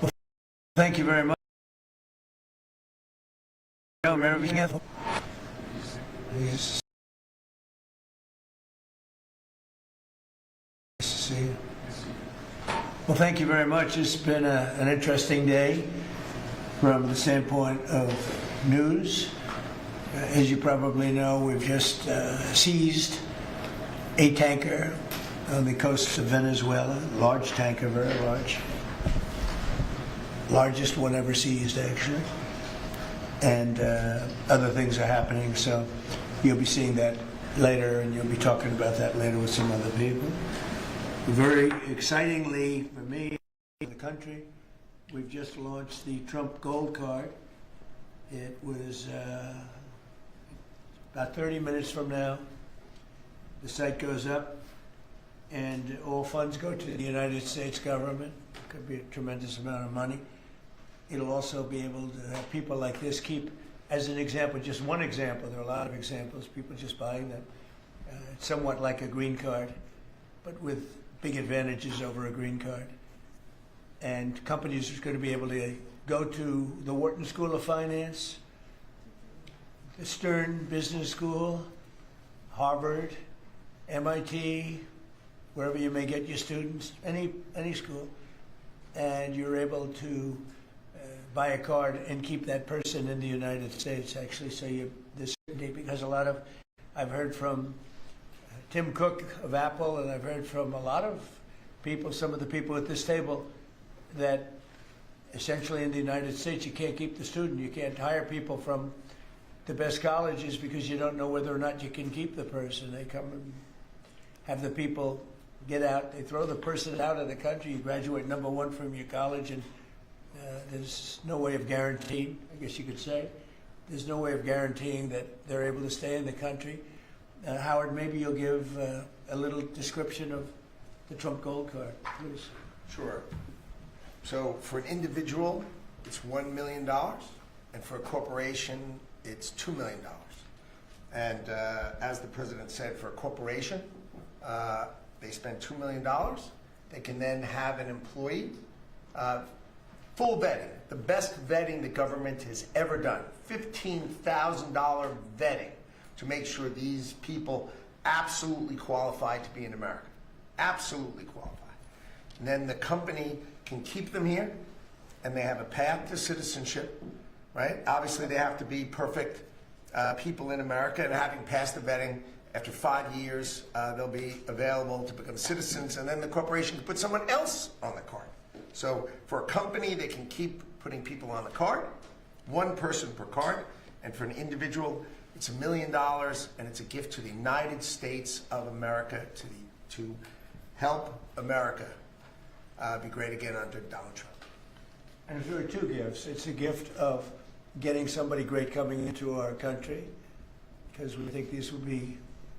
Well, thank you very much. Yes. Nice to see you. Well, thank you very much. It's been an interesting day from the standpoint of news. As you probably know, we've just seized a tanker on the coast of Venezuela, large tanker, very large. Largest one ever seized, actually. And other things are happening, so you'll be seeing that later, and you'll be talking about that later with some other people. Very excitingly for me, in the country, we've just launched the Trump Gold Card. It was about 30 minutes from now. The site goes up, and all funds go to the United States government. It could be a tremendous amount of money. It'll also be able to have people like this keep, as an example, just one example, there are a lot of examples, people just buying them. It's somewhat like a green card, but with big advantages over a green card. And companies are going to be able to go to the Wharton School of Finance, the Stern Business School, Harvard, MIT, wherever you may get your students, any school, and you're able to buy a card and keep that person in the United States, actually, so there's certainty, because I've heard from Tim Cook of Apple, and I've heard from a lot of people, some of the people at this table, that essentially in the United States you can't keep the student. You can't hire people from the best colleges because you don't know whether or not you can keep the person. They come and have the people get out. They throw the person out of the country. You graduate #1 from your college, and there's no way of guaranteeing, I guess you could say, there's no way of guaranteeing that they're able to stay in the country. Howard, maybe you'll give a little description of the Trump Gold Card, please. Sure. So for an individual, it's $1 million, and for a corporation, it's $2 million. And as the president said, for a corporation, they spend $2 million. They can then have an employee, full vetting, the best vetting the government has ever done, $15,000 vetting to make sure these people absolutely qualify to be in America, absolutely qualify. And then the company can keep them here, and they have a path to citizenship, right? Obviously, they have to be perfect people in America, and having passed the vetting, after 5 years, they'll be available to become citizens, and then the corporation can put someone else on the card. So for a company, they can keep putting people on the card, one person per card, and for an individual, it's $1 million, and it's a gift to the United States of America to help America be great again under Donald Trump. And there are two gifts. It's a gift of getting somebody great coming into our country, because we think these will be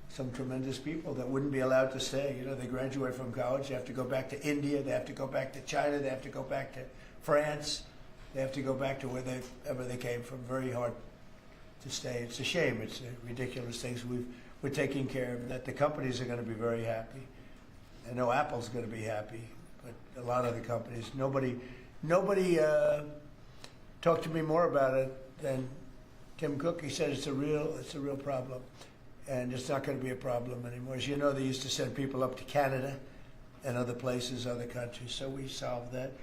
some tremendous people that wouldn't be allowed to stay. You know, they graduate from college, they have to go back to India, they have to go back to China, they have to go back to France, they have to go back to wherever they came from. Very hard to stay. It's a shame. It's ridiculous things. We're taking care of that. The companies are going to be very happy. I know Apple's going to be happy, but a lot of the companies, nobody talked to me more about it than Tim Cook. He said it's a real problem, and it's not going to be a problem anymore. As you know, they used to send people up to Canada and other places, other countries, so we solved that.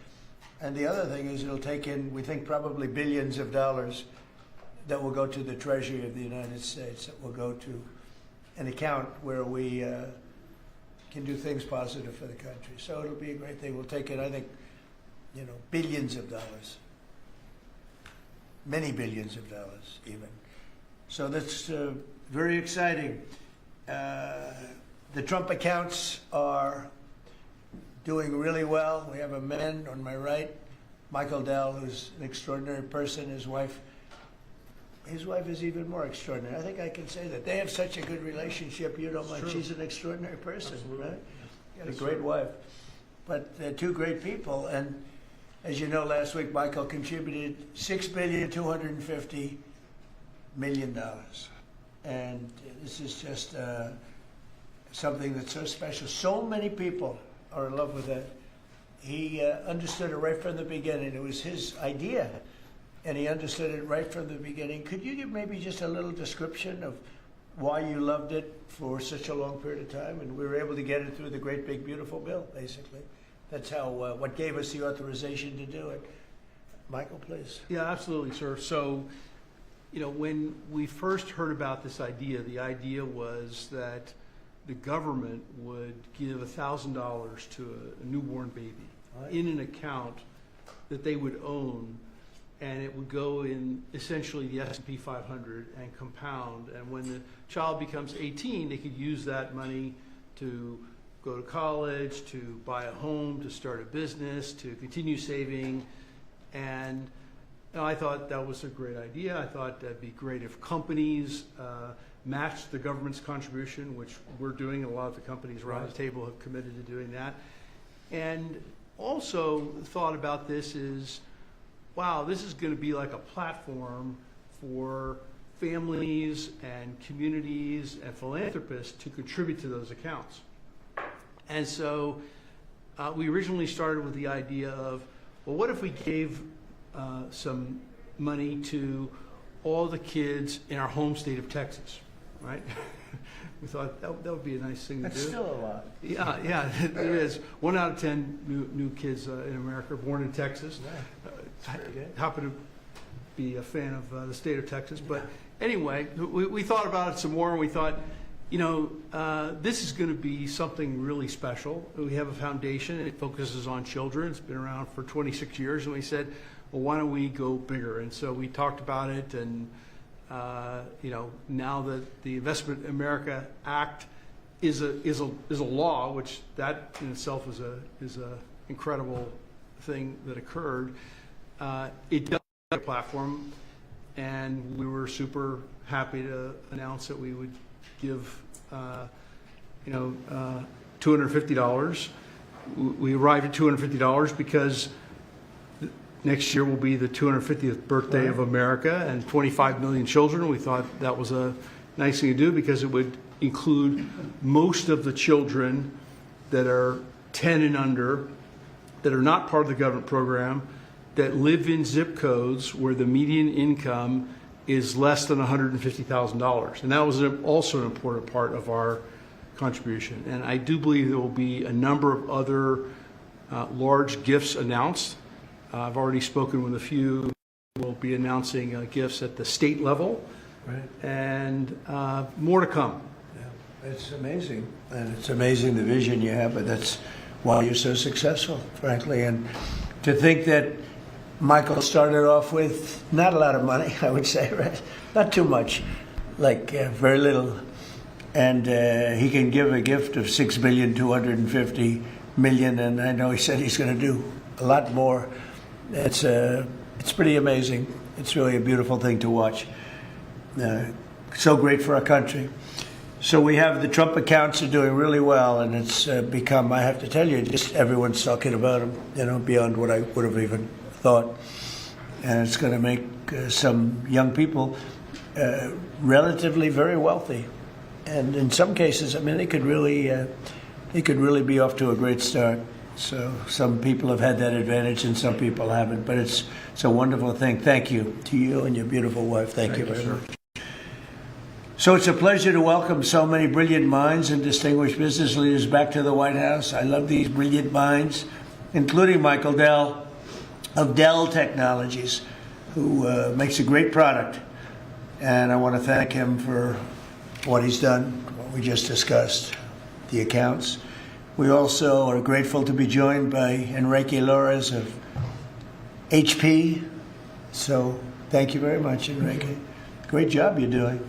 And the other thing is it'll take in, we think, probably billions of dollars that will go to the Treasury of the United States, that will go to an account where we can do things positive for the country. So it'll be a great thing. We'll take in, I think, billions of dollars. Many billions of dollars, even. So that's very exciting. The Trump accounts are doing really well. We have a man on my right, Michael Dell, who's an extraordinary person. His wife is even more extraordinary. I think I can say that. They have such a good relationship, you don't mind. She's an extraordinary person, absolutely, right? Got a great wife. But they're two great people, and as you know, last week Michael contributed $6,250 million. And this is just something that's so special. So many people are in love with that. he understood it right from the beginning. It was his idea, and he understood it right from the beginning. Could you give maybe just a little description of why you loved it for such a long period of time? And we were able to get it through the great big beautiful bill, basically. That's how what gave us the authorization to do it. Michael, please. Yeah, absolutely, sir. So, when we first heard about this idea, the idea was that the government would give $1,000 to a newborn baby in an account that they would own, and it would go in essentially the S&P 500 and compound. And when the child becomes 18, they could use that money to go to college, to buy a home, to start a business, to continue saving. And I thought that was a great idea. I thought that'd be great if companies matched the government's contribution, which we're doing. A lot of the companies around the table have committed to doing that. And also thought about this is, wow, this is going to be like a platform for families and communities and philanthropists to contribute to those accounts. And so we originally started with the idea of, well, what if we gave some money to all the kids in our home state of Texas, right? We thought that would be a nice thing to do. That's still a lot. Yeah, it is. 1 out of 10 new kids in America are born in Texas. Yeah. Happen to be a fan of the state of Texas. But anyway, we thought about it some more, and we thought, this is going to be something really special. We have a foundation. It focuses on children. It's been around for 26 years. And we said, well, why don't we go bigger? And so we talked about it. And, now that the Investment America Act is a law, which that in itself is a incredible thing that occurred, it does have a platform. And we were super happy to announce that we would give $250. We arrived at $250 because next year will be the 250th birthday of America and 25 million children. We thought that was a nice thing to do because it would include most of the children that are 10 and under, that are not part of the government program, that live in zip codes where the median income is less than $150,000. And that was also an important part of our contribution. And I do believe there will be a number of other large gifts announced. I've already spoken with a few. We'll be announcing gifts at the state level, right, and more to come. Yeah. It's amazing, and it's amazing the vision you have, but that's why you're so successful, frankly. And to think that Michael started off with not a lot of money, I would say, right? Not too much, like very little. And he can give a gift of $6,250,000,000, and I know he said he's going to do a lot more. It's pretty amazing. It's really a beautiful thing to watch. So great for our country. So we have the Trump accounts are doing really well, and it's become, I have to tell you, just everyone's talking about them, beyond what I would have even thought. And it's going to make some young people relatively very wealthy. And in some cases, they could really be off to a great start. So some people have had that advantage and some people haven't. But it's a wonderful thing. Thank you to you and your beautiful wife. Thank you very much. So it's a pleasure to welcome so many brilliant minds and distinguished business leaders back to the White House. I love these brilliant minds, including Michael Dell of Dell Technologies, who makes a great product. And I want to thank him for what he's done, what we just discussed, the accounts. We also are grateful to be joined by Enrique Lores of HP. So thank you very much, Enrique. Great job you're doing.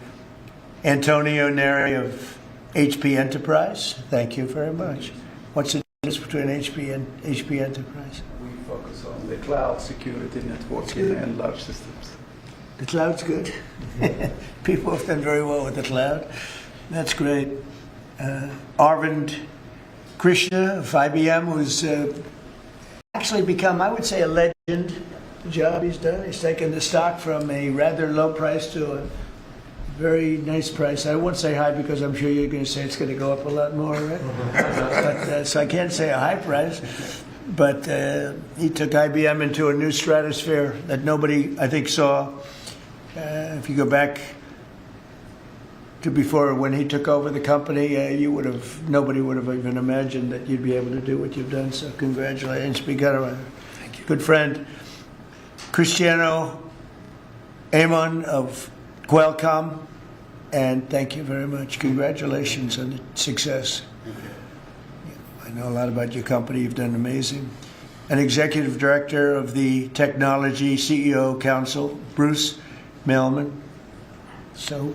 Antonio Neri of HP Enterprise. Thank you very much. What's the difference between HP and HP Enterprise? We focus on the cloud security, networking, and large systems. The cloud's good. People have done very well with the cloud. That's great. Arvind Krishna of IBM, who's actually become, I would say, a legend. The job he's done. He's taken the stock from a rather low price to a very nice price. I won't say high because I'm sure you're going to say it's going to go up a lot more, right? So I can't say a high price. but he took IBM into a new stratosphere that nobody, I think, saw. If you go back to before when he took over the company, nobody would have even imagined that you'd be able to do what you've done. So congratulations. We got a good friend, Cristiano Amon of Qualcomm, and thank you very much. Congratulations on the success. I know a lot about your company. You've done amazing. An executive director of the Technology CEO Council, Bruce Mailman. So,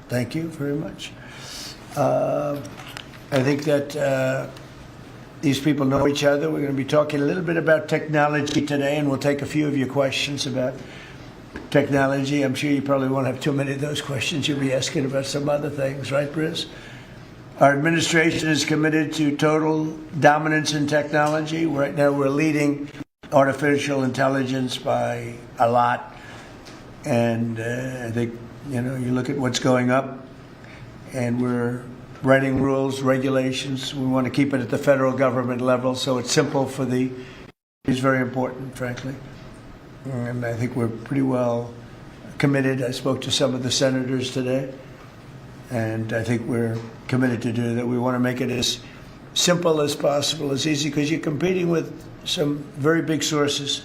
thank you very much. I think that these people know each other. We're going to be talking a little bit about technology today, and we'll take a few of your questions about technology. I'm sure you probably won't have too many of those questions. You'll be asking about some other things, right, Bruce? Our administration is committed to total dominance in technology. Right now, we're leading artificial intelligence by a lot. And I think, you look at what's going up, and we're writing rules, regulations. We want to keep it at the federal government level, so it's simple for it's very important, frankly. And I think we're pretty well committed. I spoke to some of the senators today, and I think we're committed to do that. We want to make it as simple as possible, as easy, because you're competing with some very big sources,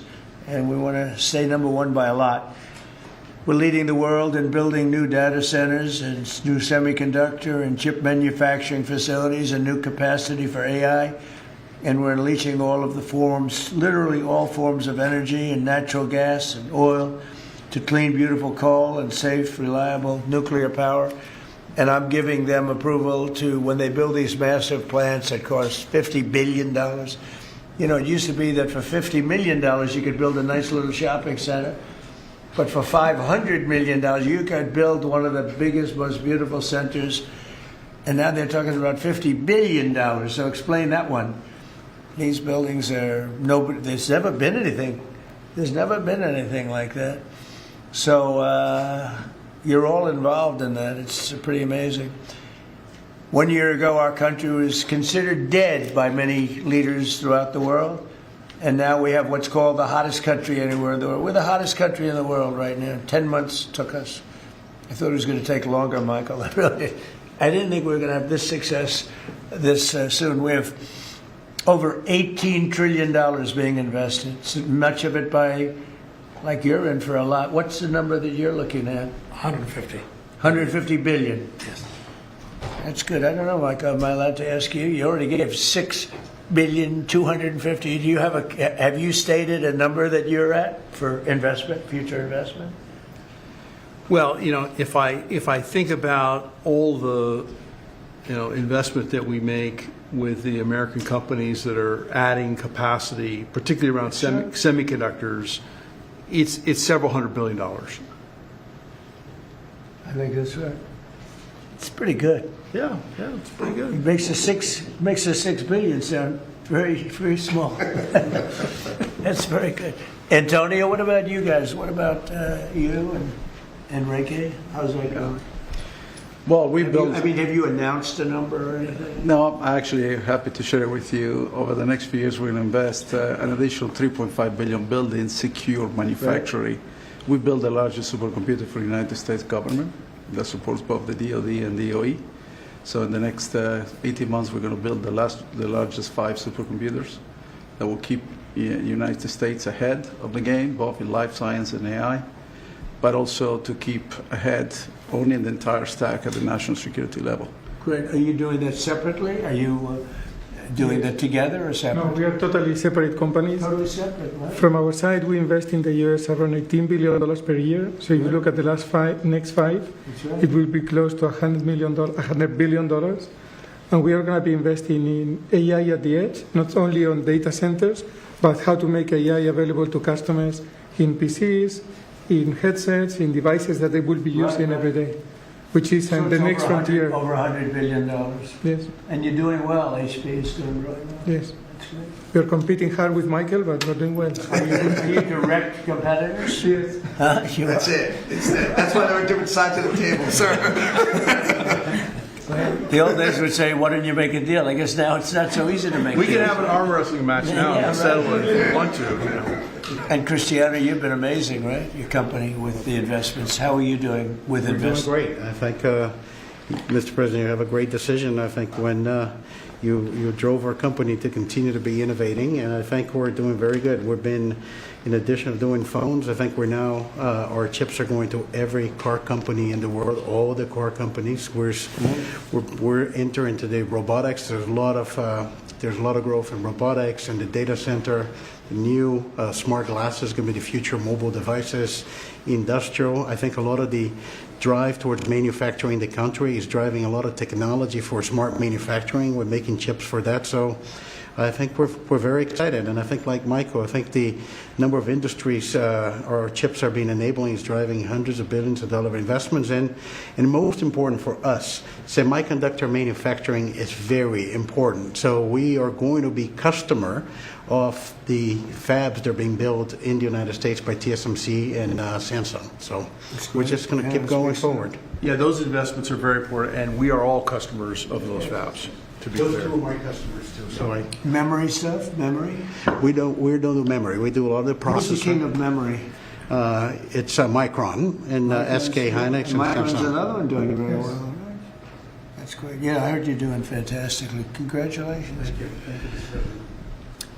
and we want to stay number one by a lot. We're leading the world in building new data centers and new semiconductor and chip manufacturing facilities and new capacity for AI. And we're unleashing all of the forms, literally all forms of energy and natural gas and oil to clean, beautiful coal and safe, reliable nuclear power. And I'm giving them approval to, when they build these massive plants that cost $50 billion. It used to be that for $50 million you could build a nice little shopping center. But for $500 million, you could build one of the biggest, most beautiful centers. And now they're talking about $50 billion. So explain that one. These buildings there's never been anything. There's never been anything like that. So you're all involved in that. It's pretty amazing. 1 year ago, our country was considered dead by many leaders throughout the world. And now we have what's called the hottest country anywhere in the world. We're the hottest country in the world right now. 10 months took us. I thought it was going to take longer, Michael. I didn't think we were going to have this success this soon. We have over $18 trillion being invested. So much of it like you're in for a lot. What's the number that you're looking at? 150. 150 billion. Yes. That's good. I don't know, Michael. Am I allowed to ask you? You already gave 6,250,000,000. Do you have you stated a number that you're at for investment, future investment? Well, if I think about all the, investment that we make with the American companies that are adding capacity, particularly around semiconductors, it's several $100 billion. I think that's right. It's pretty good. Yeah, it's pretty good. It makes the 6 billion sound very, very small. That's very good. Antonio, what about you guys? What about you and Enrique? How's that going? Well, have you announced a number or anything? No, I'm actually happy to share it with you. Over the next few years, we're going to invest an additional $3.5 billion building secure manufacturing. Right. We built the largest supercomputer for the United States government that supports both the DoD and DOE. So in the next 18 months, we're going to build the largest 5 supercomputers that will keep the United States ahead of the game, both in life science and AI, but also to keep ahead owning the entire stack at the national security level. Great. Are you doing that separately? Are you doing that together or separate? No, we are totally separate companies. Totally separate, right? From our side, we invest in the US around $18 billion per year. So if you look at the next five, right. It will be close to $100 billion. And we are going to be investing in AI at the edge, not only on data centers, but how to make AI available to customers in PCs, in headsets, in devices that they will be using every day, which is So the next frontier. Over $100 billion. Yes. And you're doing well. HP is doing really well. Yes. That's good. We're competing hard with Michael, but we're doing well. Are you direct competitors? Yes. You That's are. it. That's why they're on different sides of the table, sir. The old days would say, why don't you make a deal? I guess now it's not so easy to make We deals. can have an arm wrestling match now Yeah, and settle right. it if you want to. You know. And Cristiano, you've been amazing, right? Your company with the investments. How are you doing with We're doing investments? great. I think, Mr. President, you have a great decision. I think when you drove our company to continue to be innovating, and I think we're doing very good. We've been, in addition of doing phones, I think we're now, our chips are going to every car company in the world, all the car companies. We're entering into the robotics. There's a lot of growth in robotics and the data center. The new smart glasses going to be the future mobile devices. Industrial, I think a lot of the drive towards manufacturing the country is driving a lot of technology for smart manufacturing. We're making chips for that. So I think we're very excited. And I think, like Michael, I think the number of industries our chips are being enabling is driving hundreds of billions of dollars investments in. And most important for us, semiconductor manufacturing is very important. So we are going to be customer of the fabs that are being built in the United States by TSMC and Samsung. So we're just going to keep going forward. Yeah, those investments are very important, and we are all customers of those fabs, to be Those clear. two are my customers too. So Memory stuff? Memory? we don't do memory. We do a lot of the Who's the king processing. of memory? It's Micron and SK Hynix and Micron's Samsung. another one doing very well. That's great. Yeah, I heard you're doing fantastically. Congratulations.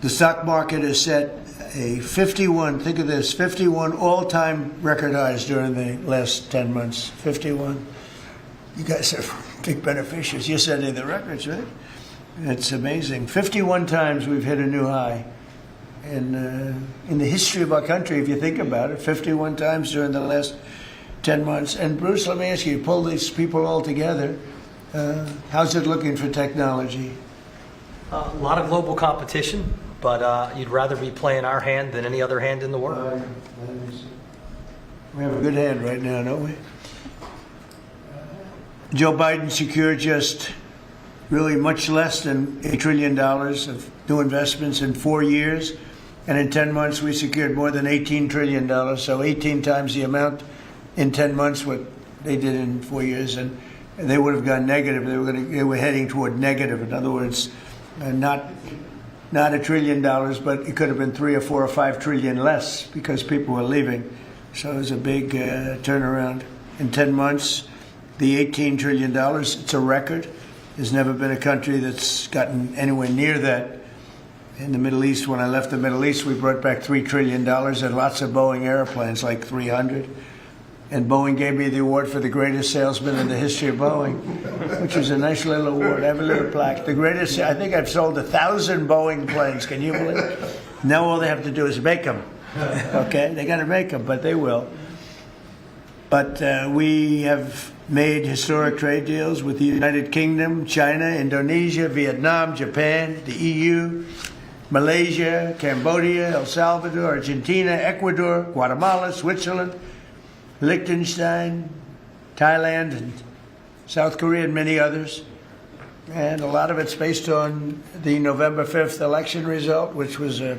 The stock market has set a 51, think of this, 51 all-time record highs during the last 10 months. 51. You guys are big beneficiaries. You're setting the records, right? It's amazing. 51 times we've hit a new high. In the history of our country, if you think about it, 51 times during the last 10 months. And Bruce, let me ask you pull these people all together. How's it looking for technology? A lot of global competition, but you'd rather be playing our hand than any other hand in the world. We have a good hand right now, don't we? Joe Biden secured just really much less than $8 trillion of new investments in 4 years. And in 10 months, we secured more than $18 trillion. So 18 times the amount in 10 months what they did in 4 years. And they would have gone negative. They were heading toward negative. In other words, not $1 trillion, but it could have been 3 or 4 or 5 trillion less because people were leaving. So it was a big turnaround in 10 months. The $18 trillion, it's a record. There's never been a country that's gotten anywhere near that. In the Middle East, when I left the Middle East, we brought back $3 trillion and lots of Boeing airplanes, like 300. And Boeing gave me the award for the greatest salesman in the history of Boeing, which is a nice little award. I have a little plaque. The greatest, I think I've sold 1,000 Boeing planes. Can you believe it? Now all they have to do is make them. Okay? They got to make them, but they will. But we have made historic trade deals with the United Kingdom, China, Indonesia, Vietnam, Japan, the EU, Malaysia, Cambodia, El Salvador, Argentina, Ecuador, Guatemala, Switzerland, Liechtenstein, Thailand, and South Korea, and many others. And a lot of it's based on the November 5th election result, which was a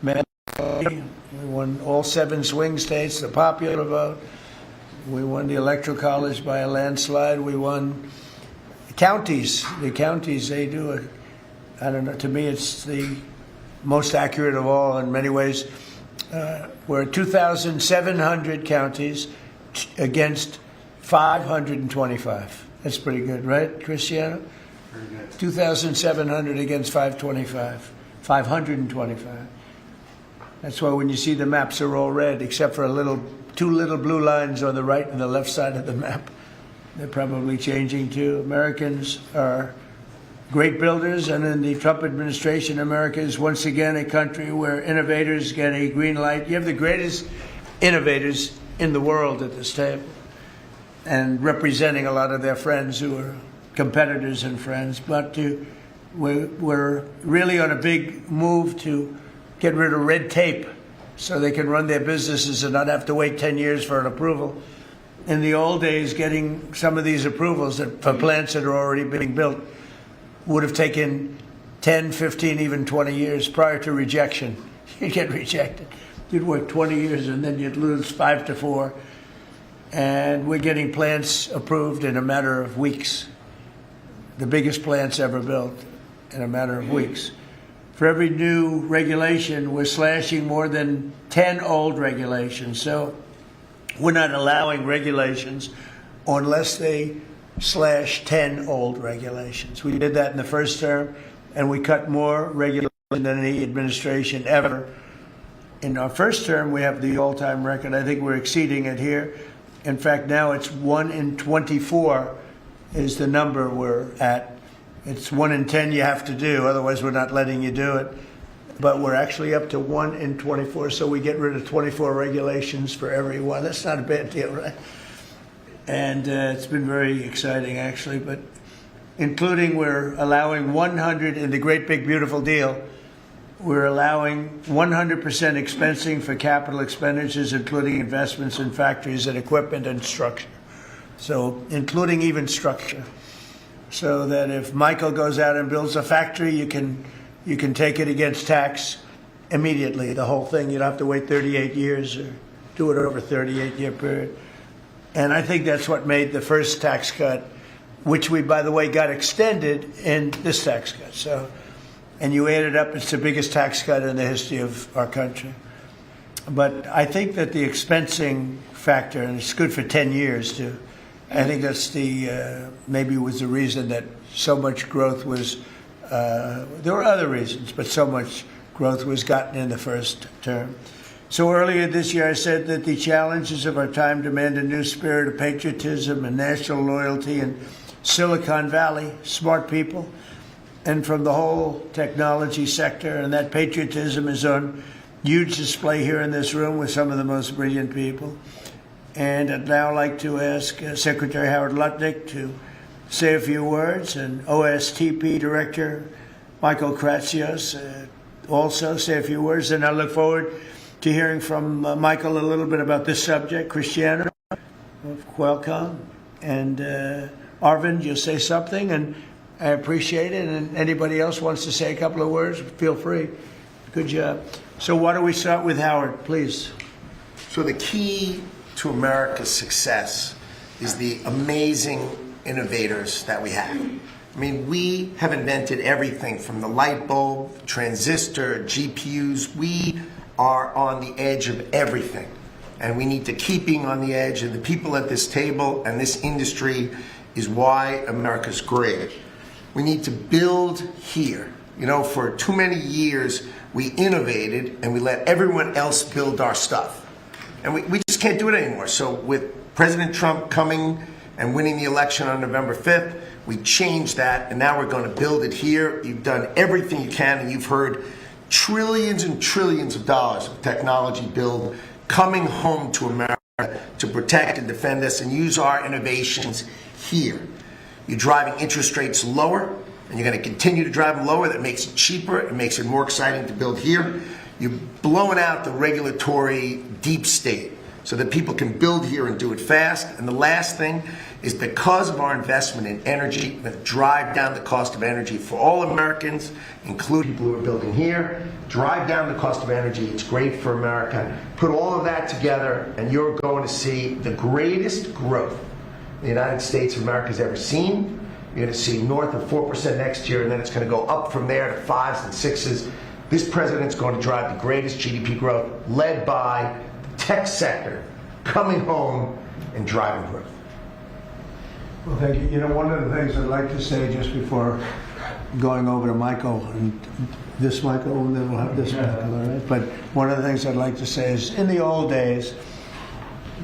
we won all 7 swing states, the popular vote. We won the Electoral College by a landslide. We won counties. The counties, they do it. I don't know. To me, it's the most accurate of all in many ways. We're 2,700 counties against 525. That's pretty good, right, Cristiano? Very good. 2,700 against 525. 525. That's why when you see the maps are all red, except for two little blue lines on the right and the left side of the map. They're probably changing too. Americans are great builders, and in the Trump administration, America is once again a country where innovators get a green light. You have the greatest innovators in the world at this table, and representing a lot of their friends who are competitors and friends. But we're really on a big move to get rid of red tape so they can run their businesses and not have to wait 10 years for an approval. In the old days, getting some of these approvals for plants that are already being built would have taken 10, 15, even 20 years prior to rejection. You'd get rejected. You'd work 20 years and then you'd lose 5 to 4. And we're getting plants approved in a matter of weeks. the biggest plants ever built in a matter of weeks. For every new regulation, we're slashing more than 10 old regulations. So we're not allowing regulations unless they slash 10 old regulations. We did that in the first term, and we cut more regulation than any administration ever. In our first term, we have the all-time record. I think we're exceeding it here. In fact, now it's 1 in 24 is the number we're at. It's 1 in 10 you have to do, otherwise we're not letting you do it. But we're actually up to 1 in 24, so we get rid of 24 regulations for every one. That's not a bad deal, right? And it's been very exciting, actually. But including, we're allowing 100 in the great big beautiful deal. We're allowing 100% expensing for capital expenditures, including investments in factories and equipment and structure. So including even structure. So that if Michael goes out and builds a factory, you can take it against tax immediately, the whole thing. You don't have to wait 38 years or do it over a 38-year period. And I think that's what made the first tax cut, which we, by the way, got extended in this tax cut. So, and you add it up, it's the biggest tax cut in the history of our country. But I think that the expensing factor, and it's good for 10 years too, I think that's the, maybe was the reason that so much growth was, there were other reasons, but so much growth was gotten in the first term. So earlier this year I said that the challenges of our time demand a new spirit of patriotism and national loyalty in Silicon Valley, smart people, and from the whole technology sector, and that patriotism is on huge display here in this room with some of the most brilliant people. And I'd now like to ask Secretary Howard Lutnick to say a few words, and OSTP Director Michael Kratsios also say a few words. And I look forward to hearing from Michael a little bit about this subject. Cristiano, welcome. And Arvind, you'll say something, and I appreciate it. And anybody else wants to say a couple of words, feel free. Good job. So why don't we start with Howard, please? So the key to America's success is the amazing innovators that we have. I mean, we have invented everything from the light bulb, transistor, GPUs. We are on the edge of everything. And we need to keep being on the edge. And the people at this table and this industry is why America's great. We need to build here. You know, for too many years, we innovated and we let everyone else build our stuff. And we just can't do it anymore. So with President Trump coming and winning the election on November 5th, we changed that, and now we're going to build it here. You've done everything you can, and you've heard trillions and trillions of dollars of technology build coming home to America to protect and defend us and use our innovations here. You're driving interest rates lower, and you're going to continue to drive them lower. That makes it cheaper. It makes it more exciting to build here. You're blowing out the regulatory deep state so that people can build here and do it fast. And the last thing is, because of our investment in energy, we're going to drive down the cost of energy for all Americans, including people who are building here. Drive down the cost of energy. It's great for America. Put all of that together, and you're going to see the greatest growth the United States of America has ever seen. You're going to see north of 4% next year, and then it's going to go up from there to 5s and 6s. This president's going to drive the greatest GDP growth, led by the tech sector coming home and driving growth. Well, thank you. You know, one of the things I'd like to say just before going over to Michael, and this Michael, and then we'll have this Michael, all right? But one of the things I'd like to say is, in the old days,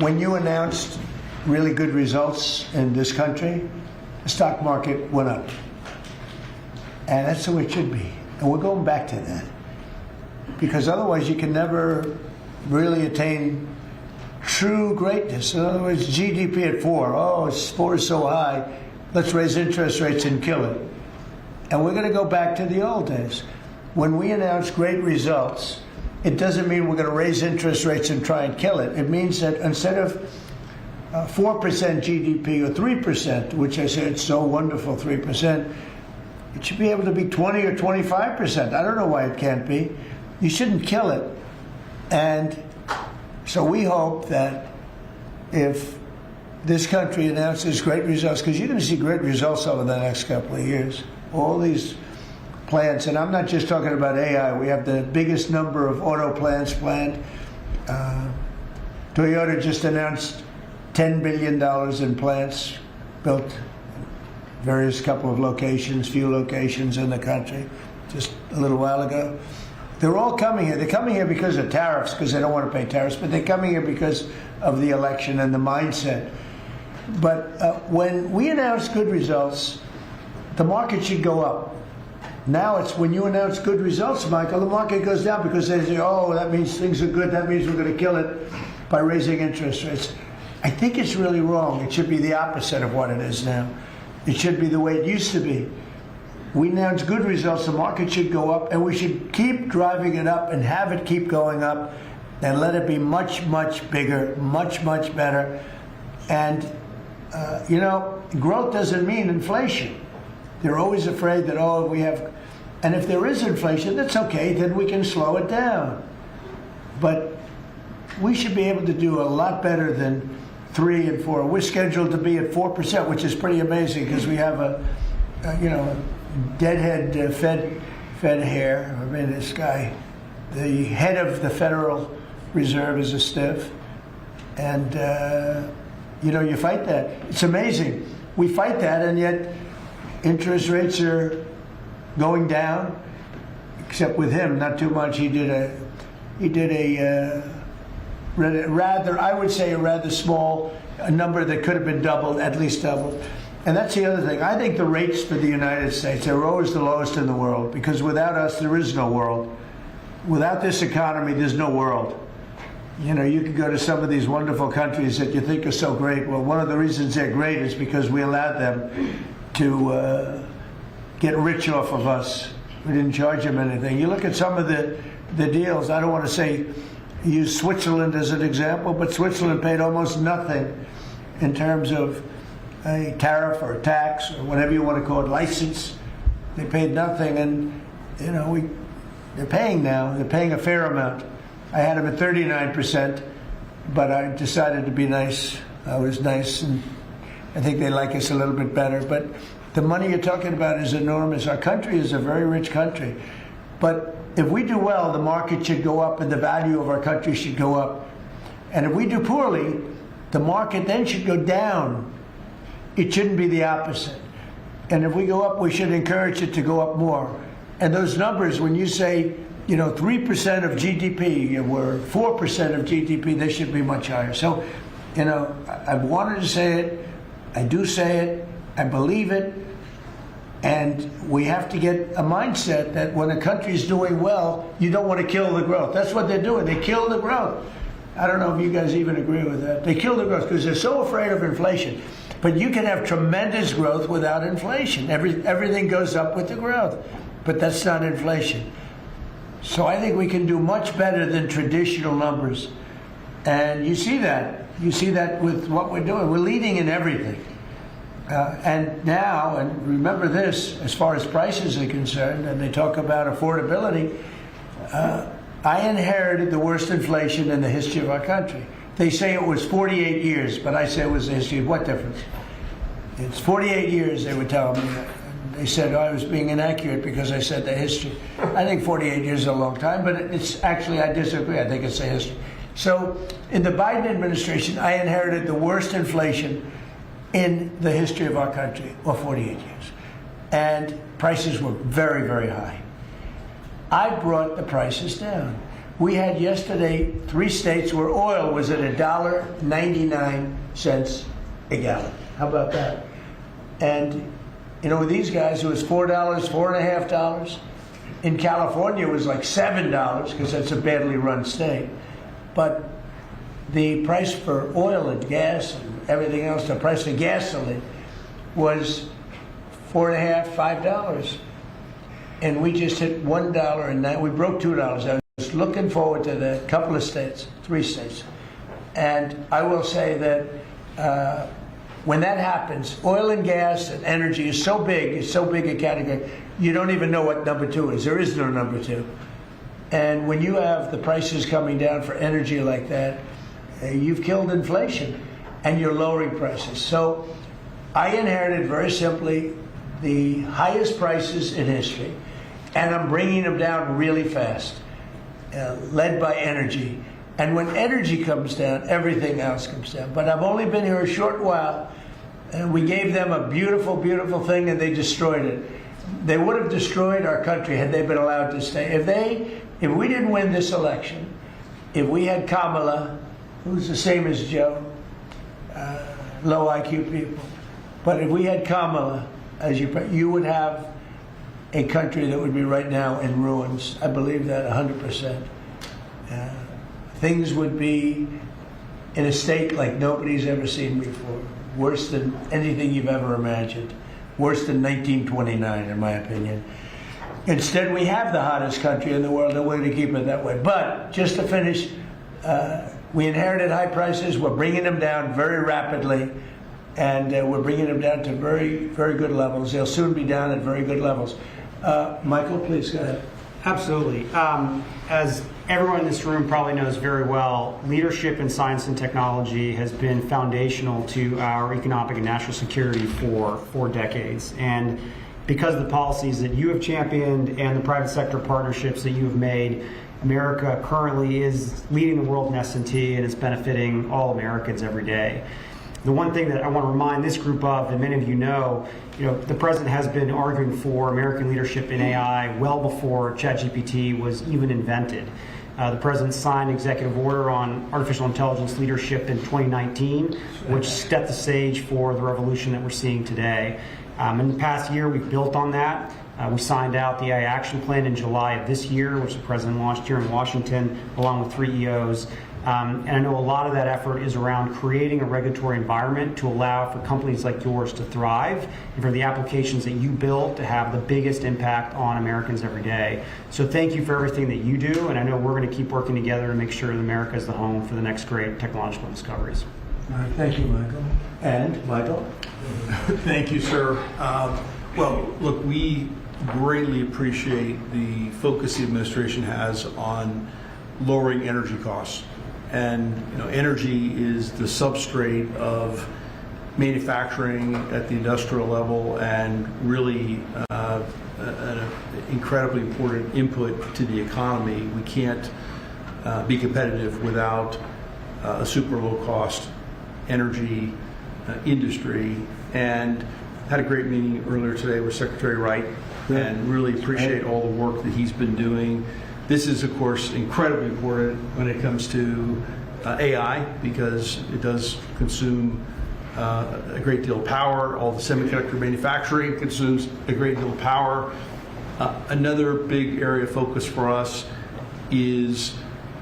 when you announced really good results in this country, the stock market went up. And that's the way it should be. And we're going back to that. Because otherwise you can never really attain true greatness. In other words, GDP at 4. Oh, 4 is so high. Let's raise interest rates and kill it. And we're going to go back to the old days. When we announce great results, it doesn't mean we're going to raise interest rates and try and kill it. It means that instead of 4% GDP or 3%, which I said it's so wonderful, 3%, it should be able to be 20 or 25%. I don't know why it can't be. You shouldn't kill it. And so we hope that if this country announces great results, because you're going to see great results over the next couple of years. All these plants, and I'm not just talking about AI. We have the biggest number of auto plants planned. Toyota just announced $10 billion in plants built, various couple of locations, few locations in the country, just a little while ago. They're all coming here. They're coming here because of tariffs, because they don't want to pay tariffs, but they're coming here because of the election and the mindset. But when we announce good results, the market should go up. Now it's when you announce good results, Michael, the market goes down because they say, oh, that means things are good. That means we're going to kill it by raising interest rates. I think it's really wrong. It should be the opposite of what it is now. It should be the way it used to be. We announce good results, the market should go up, and we should keep driving it up and have it keep going up and let it be much, much bigger, much, much better. And, growth doesn't mean inflation. They're always afraid that, oh, we have, and if there is inflation, that's okay, then we can slow it down. But we should be able to do a lot better than 3 and 4. We're scheduled to be at 4%, which is pretty amazing because we have a deadhead Fed hair. I mean, this guy, the head of the Federal Reserve is a stiff. And, you fight that. It's amazing. We fight that, and yet interest rates are going down, except with him, not too much. He did a rather, I would say, a rather small number that could have been doubled, at least doubled. And that's the other thing. I think the rates for the United States are always the lowest in the world, because without us, there is no world. Without this economy, there's no world. You could go to some of these wonderful countries that you think are so great. Well, one of the reasons they're great is because we allowed them to get rich off of us. We didn't charge them anything. You look at some of the deals, I don't want to say, use Switzerland as an example, but Switzerland paid almost nothing in terms of a tariff or a tax or whatever you want to call it, license. They paid nothing, and they're paying now. They're paying a fair amount. I had them at 39%, but I decided to be nice. I was nice, and I think they like us a little bit better. But the money you're talking about is enormous. Our country is a very rich country. But if we do well, the market should go up and the value of our country should go up. And if we do poorly, the market then should go down. It shouldn't be the opposite. And if we go up, we should encourage it to go up more. And those numbers, when you say, 3% of GDP or 4% of GDP, they should be much higher. So, I've wanted to say it. I do say it. I believe it. And we have to get a mindset that when a country is doing well, you don't want to kill the growth. That's what they're doing. They kill the growth. I don't know if you guys even agree with that. They kill the growth because they're so afraid of inflation. But you can have tremendous growth without inflation. Everything goes up with the growth. But that's not inflation. So I think we can do much better than traditional numbers. And you see that. You see that with what we're doing. We're leading in everything. And now, and remember this, as far as prices are concerned, and they talk about affordability, I inherited the worst inflation in the history of our country. They say it was 48 years, but I say it was the history of what difference? It's 48 years, they were telling me. They said I was being inaccurate because I said the history. I think 48 years is a long time, but it's actually, I disagree. I think it's the history. So in the Biden administration, I inherited the worst inflation in the history of our country, or 48 years. And prices were very, very high. I brought the prices down. We had yesterday 3 states where oil was at $1.99 a gallon. How about that? And with these guys, it was $4, $4.50. In California, it was like $7 because that's a badly run state. But the price for oil and gas and everything else, the price of gasoline was $4.50, $5. And we just hit $1 and we broke $2. I was looking forward to that. Couple of states, 3 states. And I will say that when that happens, oil and gas and energy is so big, it's so big a category, you don't even know what number 2 is. There is no number 2. And when you have the prices coming down for energy like that, you've killed inflation. and you're lowering prices. So I inherited very simply the highest prices in history, and I'm bringing them down really fast, led by energy. And when energy comes down, everything else comes down. But I've only been here a short while, and we gave them a beautiful, beautiful thing, and they destroyed it. They would have destroyed our country had they been allowed to stay. If we didn't win this election, if we had Kamala, who's the same as Joe, low IQ people, but if we had Kamala, as you would have a country that would be right now in ruins. I believe that 100%. Things would be in a state like nobody's ever seen before. Worse than anything you've ever imagined. Worse than 1929, in my opinion. Instead, we have the hottest country in the world, and we're going to keep it that way. But just to finish, we inherited high prices. We're bringing them down very rapidly, and we're bringing them down to very, very good levels. They'll soon be down at very good levels. Michael, please go ahead. Absolutely. As everyone in this room probably knows very well, leadership in science and technology has been foundational to our economic and national security for decades. And because of the policies that you have championed and the private sector partnerships that you have made, America currently is leading the world in S&T, and it's benefiting all Americans every day. The one thing that I want to remind this group of, and many of you know, the president has been arguing for American leadership in AI well before ChatGPT was even invented. The president signed an executive order on artificial intelligence leadership in 2019, which set the stage for the revolution that we're seeing today. In the past year, we've built on that. We signed out the AI Action Plan in July of this year, which the president launched here in Washington, along with 3 EOs. And I know a lot of that effort is around creating a regulatory environment to allow for companies like yours to thrive and for the applications that you build to have the biggest impact on Americans every day. So thank you for everything that you do, and I know we're going to keep working together to make sure that America is the home for the next great technological discoveries. All right, thank you, Michael. And Michael? Thank you, sir. Well, look, we greatly appreciate the focus the administration has on lowering energy costs. And energy is the substrate of manufacturing at the industrial level, and really an incredibly important input to the economy. We can't be competitive without a super low cost energy industry. And had a great meeting earlier today with Secretary Wright, and really appreciate all the work that he's been doing. This is, of course, incredibly important when it comes to AI, because it does consume a great deal of power. All the semiconductor manufacturing consumes a great deal of power. Another big area of focus for us is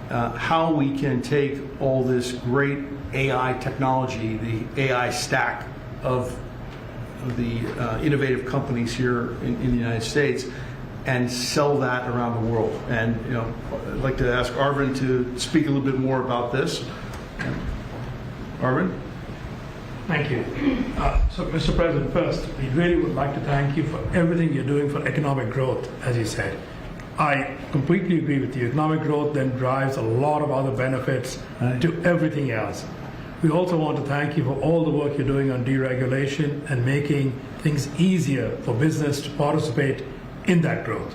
how we can take all this great AI technology, the AI stack of the innovative companies here in the United States, and sell that around the world. And I'd like to ask Arvind to speak a little bit more about this. Arvind? Thank you. So, Mr. President, first, we really would like to thank you for everything you're doing for economic growth, as you said. I completely agree with you. Economic growth then drives a lot of other benefits to everything else. We also want to thank you for all the work you're doing on deregulation and making things easier for business to participate in that growth.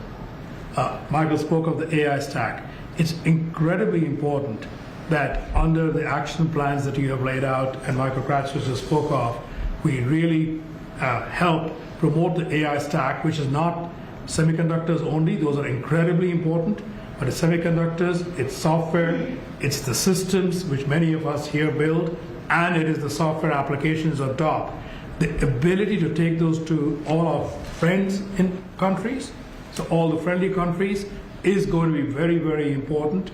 Michael spoke of the AI stack. It's incredibly important that under the action plans that you have laid out and Michael Kratzer just spoke of, we really help promote the AI stack, which is not semiconductors only. Those are incredibly important, but it's semiconductors, it's software, it's the systems which many of us here build, and it is the software applications on top. The ability to take those to all our friends in countries, so all the friendly countries, is going to be very, very important.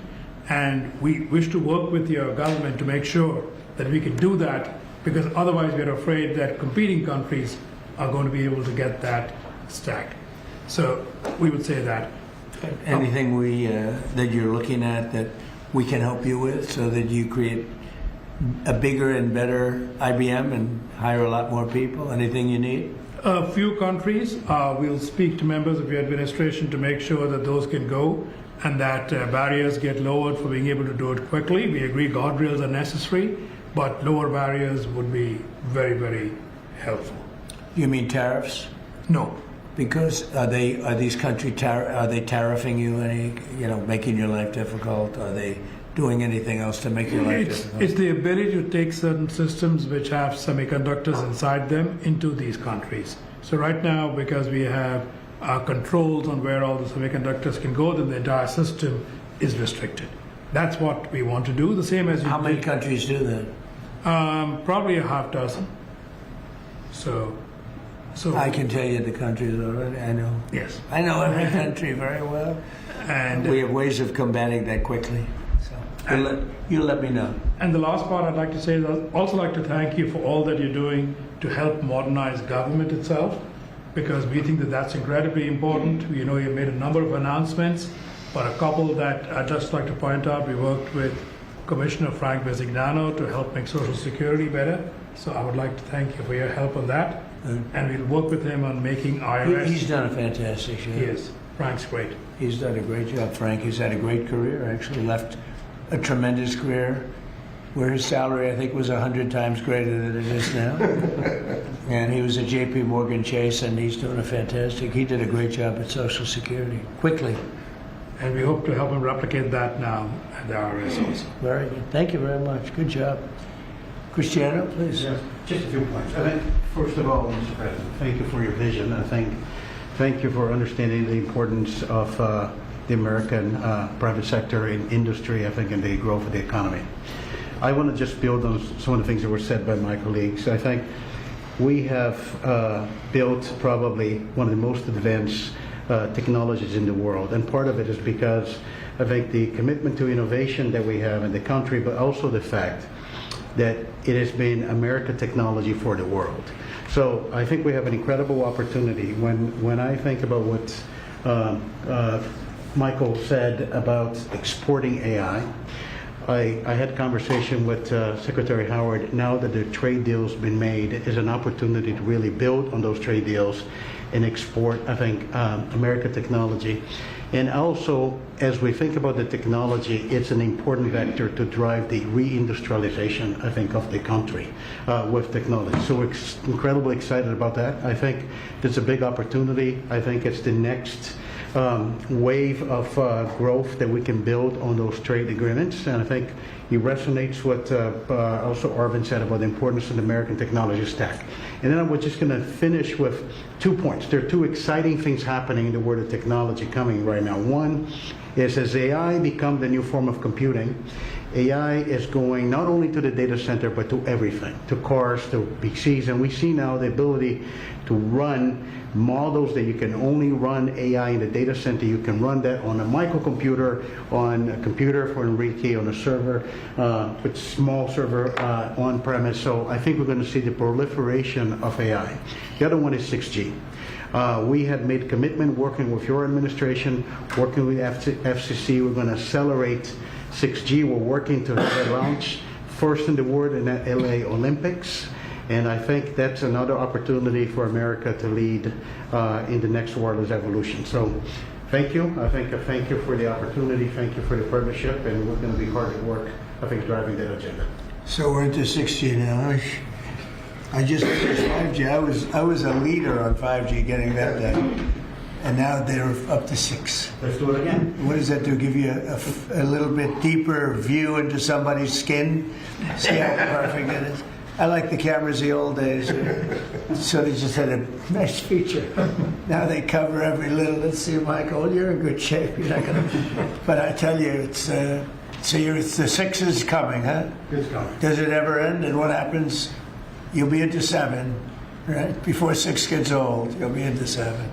And we wish to work with your government to make sure that we can do that, because otherwise we're afraid that competing countries are going to be able to get that stack. So we would say that. Anything that you're looking at that we can help you with so that you create a bigger and better IBM and hire a lot more people? Anything you need? A few countries. We'll speak to members of your administration to make sure that those can go and that barriers get lowered for being able to do it quickly. We agree guardrails are necessary, but lower barriers would be very, very helpful. You mean tariffs? No, Because are these countries are they tariffing you making your life difficult? Are they doing anything else to make your life difficult? it's the ability to take certain systems which have semiconductors inside them into these countries. So right now, because we have controls on where all the semiconductors can go, then the entire system is restricted. That's what we want to do. The same as you How many did. countries do that? Probably a half dozen. So I can tell you the countries already. I know. yes, I know every country very well. and We have ways of combating that quickly. So you let me know. And the last part I'd like to say is I'd also like to thank you for all that you're doing to help modernize government itself, because we think that that's incredibly important. You know, you made a number of announcements, but a couple that I'd just like to point out, we worked with Commissioner Frank Bisignano to help make Social Security better. So I would like to thank you for your help on that. And we'll work with him on making IRS. He's done a fantastic job. Yes, Frank's great. He's done a great job, Frank. He's had a great career, actually left a tremendous career where his salary, I think, was 100 times greater than it is now. And he was at J.P. Morgan Chase, and he's doing he did a great job at Social Security, quickly. And we hope to help him replicate that now at the IRS also. Very good. Thank you very much. Good job. Cristiano, please. Yes, just a few points. I think, first of all, Mr. President, thank you for your vision. I think, thank you for understanding the importance of the American private sector in industry, I think, and the growth of the economy. I want to just build on some of the things that were said by my colleagues. I think we have built probably one of the most advanced technologies in the world, and part of it is because I think the commitment to innovation that we have in the country, but also the fact that it has been American technology for the world. So I think we have an incredible opportunity. When I think about what Michael said about exporting AI, I had a conversation with Secretary Howard. Now that the trade deal's been made, is an opportunity to really build on those trade deals and export, I think, American technology. And also, as we think about the technology, it's an important vector to drive the reindustrialization, I think, of the country with technology. So we're incredibly excited about that. I think it's a big opportunity. I think it's the next wave of growth that we can build on those trade agreements. And I think it resonates what also Arvind said about the importance of the American technology stack. And then I'm just going to finish with 2 points. There are 2 exciting things happening in the world of technology coming right now. One is as AI becomes the new form of computing, AI is going not only to the data center, but to everything, to cars, to PCs. And we see now the ability to run models that you can only run AI in the data center. You can run that on a microcomputer, on a computer for Enrique, on a server, with small server on premise. So I think we're going to see the proliferation of AI. The other one is 6G. We had made commitment working with your administration, working with FCC. We're going to accelerate 6G. We're working to launch first in the world in the LA Olympics. And I think that's another opportunity for America to lead in the next wireless evolution. So thank you. Thank you for the opportunity. Thank you for the partnership. And we're going to be hard at work, I think, driving that agenda. So we're into 6G now. I just finished 5G. I was a leader on 5G, getting that done. And now they're up to 6. Let's do it again. What does that do? Give you a little bit deeper view into somebody's skin? See how perfect it is? I like the cameras the old days. So they just had a nice feature. Now they cover every little. Let's see, Michael, you're in good shape. You're not gonna. But I tell you, it's the 6 is coming, huh? It's coming. Does it ever end? And what happens? You'll be into 7, right? Before 6 gets old, you'll be into 7.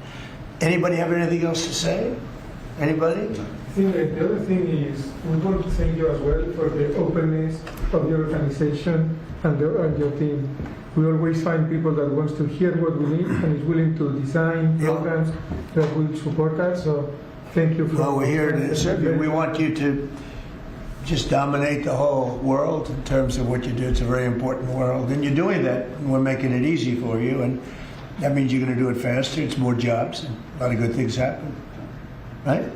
Anybody have anything else to say? Anybody? I think the other thing is we want to thank you as well for the openness of your organization and your team. We always find people that wants to hear what we need and is willing to design programs that will support us. So thank you for. Well, we're here to serve you. We want you to just dominate the whole world in terms of what you do. It's a very important world, and you're doing that. And we're making it easy for you, and that means you're going to do it faster. It's more jobs, and a lot of good things happen, right?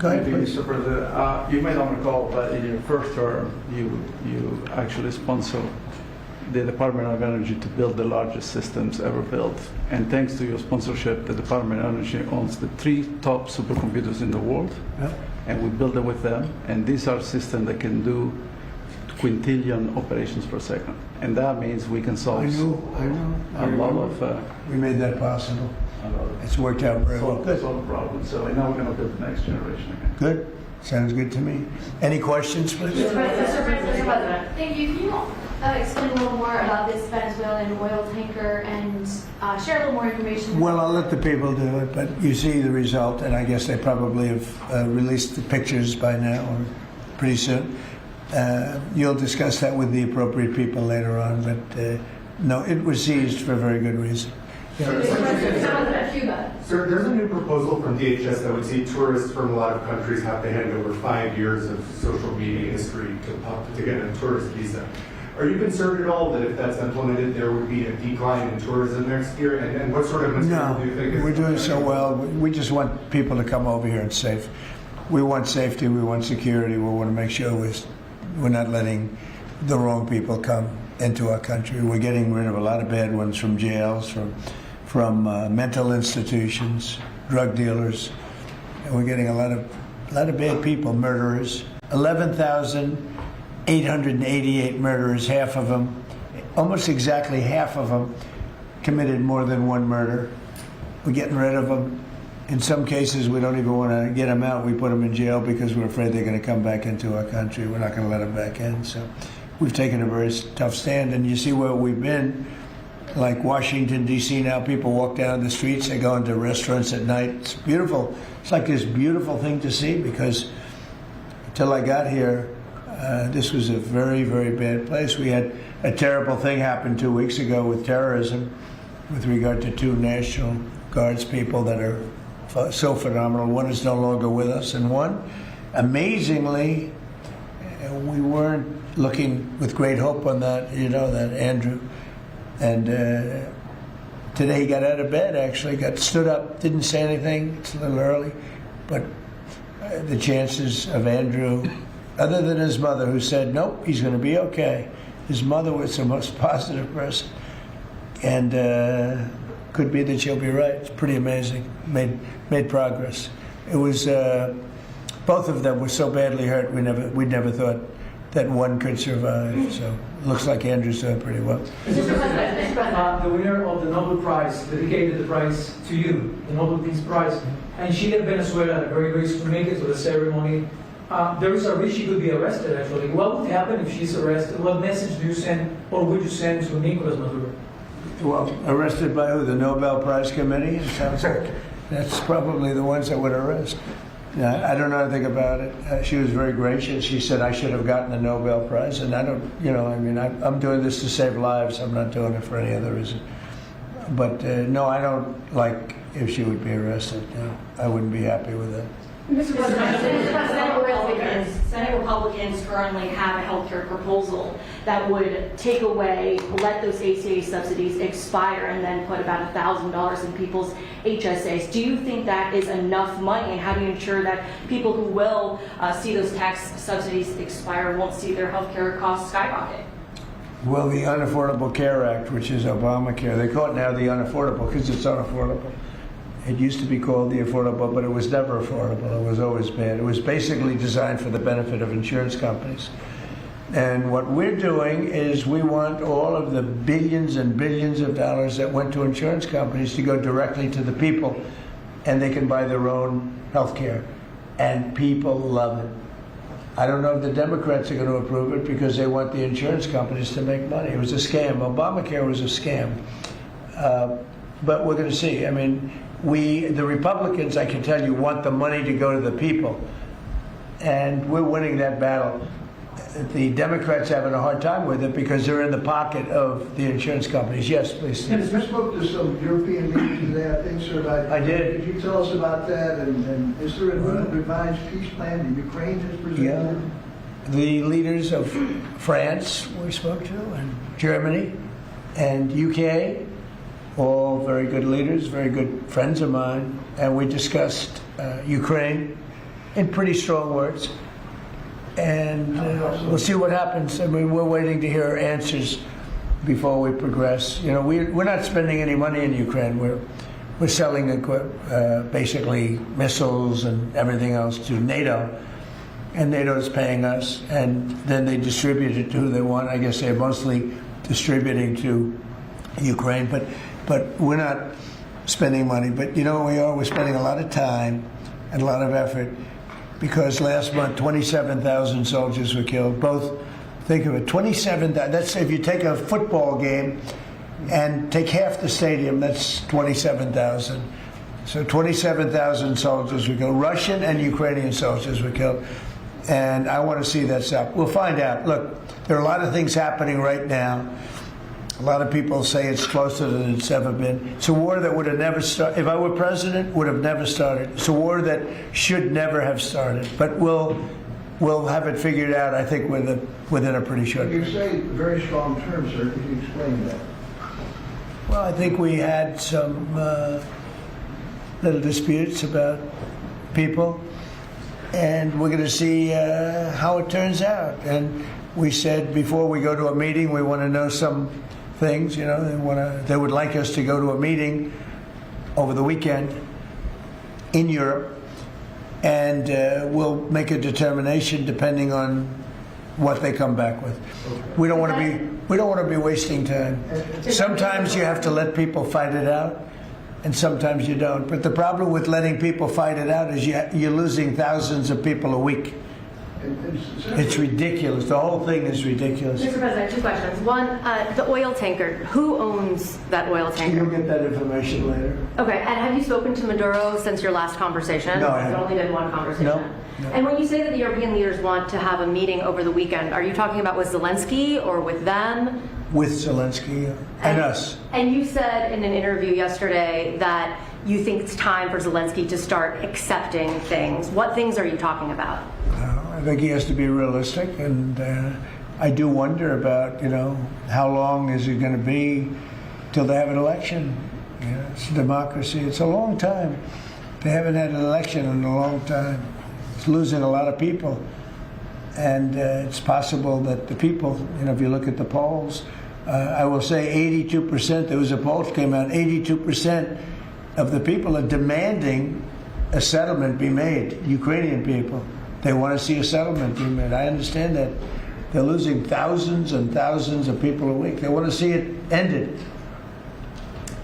Go ahead, Maybe, please. Mr. President, you may not recall, but in your first term, you actually sponsored the Department of Energy to build the largest systems ever built. And thanks to your sponsorship, the Department of Energy owns the 3 top supercomputers in the world, Yeah. and we build them with them. And these are systems that can do quintillion operations per second. And that means we can solve I know. a lot of We made that possible. It's worked out very well. Good. solve problems. So now we're going to build the next generation again. Good. Sounds good to me. Any questions, please? Mr. President. Thank you. Can you explain a little more about this Venezuelan oil tanker and share a little more information? Well, I'll let the people do it, but you see the result, and I guess they probably have released the pictures by now or pretty soon. You'll discuss that with the appropriate people later on, but no, it was seized for a very good reason. Cuba. Sir, there's a new proposal from DHS that would see tourists from a lot of countries have to hand over 5 years of social media history to get a tourist visa. Are you concerned at all that if that's implemented, there would be a decline in tourism next year? And what sort of material do you think is... We're doing so well. We just want people to come over here and safe. We want safety. We want security. We want to make sure we're not letting the wrong people come into our country. We're getting rid of a lot of bad ones from jails, from mental institutions, drug dealers, and we're getting a lot of bad people, murderers. 11,888 murderers. Half of them, almost exactly half of them, committed more than one murder. We're getting rid of them. In some cases, we don't even want to get them out. We put them in jail because we're afraid they're going to come back into our country. We're not going to let them back in. So we've taken a very tough stand, and you see where we've been. Like Washington, D.C. now, people walk down the streets, they go into restaurants at night. It's beautiful. It's like this beautiful thing to see because until I got here, this was a very, very bad place. We had a terrible thing happen 2 weeks ago with terrorism with regard to 2 National Guards people that are so phenomenal. One is no longer with us, and one, amazingly, we weren't looking with great hope on that, that Andrew. And today he got out of bed, actually, stood up, didn't say anything. It's a little early. But the chances of Andrew, other than his mother, who said, nope, he's going to be okay. His mother was the most positive person. And could be that she'll be right. It's pretty amazing. Made progress. It was, both of them were so badly hurt, we never thought that one could survive. So it looks like Andrew's doing pretty well. The winner of the Nobel Prize dedicated the prize to you, the Nobel Peace Prize, and she left Venezuela at a very, very soon make it to the ceremony. There is a risk she could be arrested, actually. What would happen if she's arrested? What message do you send, or would you send to Nicolas Maduro? Well, arrested by who? The Nobel Prize Committee? It sounds like that's probably the ones that would arrest. I don't know anything about it. She was very gracious. She said I should have gotten a Nobel Prize, and I don't, I'm doing this to save lives. I'm not doing it for any other reason. But no, I don't like if she would be arrested. No, I wouldn't be happy with that. Mr. Senate Republicans currently have a healthcare proposal that would take away, let those ACA subsidies expire, and then put about $1,000 in people's HSAs. Do you think that is enough money, and how do you ensure that people who will see those tax subsidies expire won't see their healthcare costs skyrocket? Well, the Unaffordable Care Act, which is Obamacare, they call it now the unaffordable because it's unaffordable. It used to be called the affordable, but it was never affordable. It was always bad. It was basically designed for the benefit of insurance companies. And what we're doing is we want all of the billions and billions of dollars that went to insurance companies to go directly to the people, and they can buy their own health care. And people love it. I don't know if the Democrats are going to approve it because they want the insurance companies to make money. It was a scam. Obamacare was a scam. But we're going to see. I mean, the Republicans, I can tell you, want the money to go to the people. And we're winning that battle. The Democrats are having a hard time with it because they're in the pocket of the insurance companies. Yes, please. You spoke to some European leaders today, I think, sir. I did. Could you tell us about that? And is there a new revised peace plan that Ukraine has presented? Yeah. The leaders of France we spoke to, and Germany, and UK, all very good leaders, very good friends of mine, and we discussed Ukraine. in pretty strong words. And we'll see what happens. I mean, we're waiting to hear answers before we progress. You know, we're not spending any money in Ukraine. We're selling basically missiles and everything else to NATO, and NATO is paying us, and then they distribute it to who they want. I guess they're mostly distributing to Ukraine, but we're not spending money. But you know what we are? We're spending a lot of time and a lot of effort, because last month 27,000 soldiers were killed. Both, think of it, 27,000. That's if you take a football game and take half the stadium, that's 27,000. So 27,000 soldiers were killed. Russian and Ukrainian soldiers were killed. And I want to see that stop. We'll find out. Look, there are a lot of things happening right now. A lot of people say it's closer than it's ever been. It's a war that would have never started. If I were president, would have never started. It's a war that should never have started. But we'll have it figured out, I think, within a pretty short You time. say very strong terms, sir. Could you explain that? Well, I think we had some little disputes about people, and we're going to see how it turns out. And we said before we go to a meeting, we want to know some things. You know, they would like us to go to a meeting over the weekend in Europe, and we'll make a determination depending on what they come back with. We don't want to be wasting time. Sometimes you have to let people fight it out, and sometimes you don't. But the problem with letting people fight it out is you're losing thousands of people a week. It's ridiculous. The whole thing is ridiculous. Mr. President, two questions. One, the oil tanker. Who owns that oil tanker? You'll get that information later. Okay, and have you spoken to Maduro since your last conversation? No, I haven't. It's only been one conversation. No. And when you say that the European leaders want to have a meeting over the weekend, are you talking about with Zelensky or with them? With Zelensky and us. And you said in an interview yesterday that you think it's time for Zelensky to start accepting things. What things are you talking about? I think he has to be realistic, and I do wonder about, how long is it going to be till they have an election? It's a democracy. It's a long time. They haven't had an election in a long time. It's losing a lot of people, and it's possible that the people, if you look at the polls, I will say 82%, there was a poll that came out, 82% of the people are demanding a settlement be made, Ukrainian people. They want to see a settlement be made. I understand that. They're losing thousands and thousands of people a week. They want to see it ended.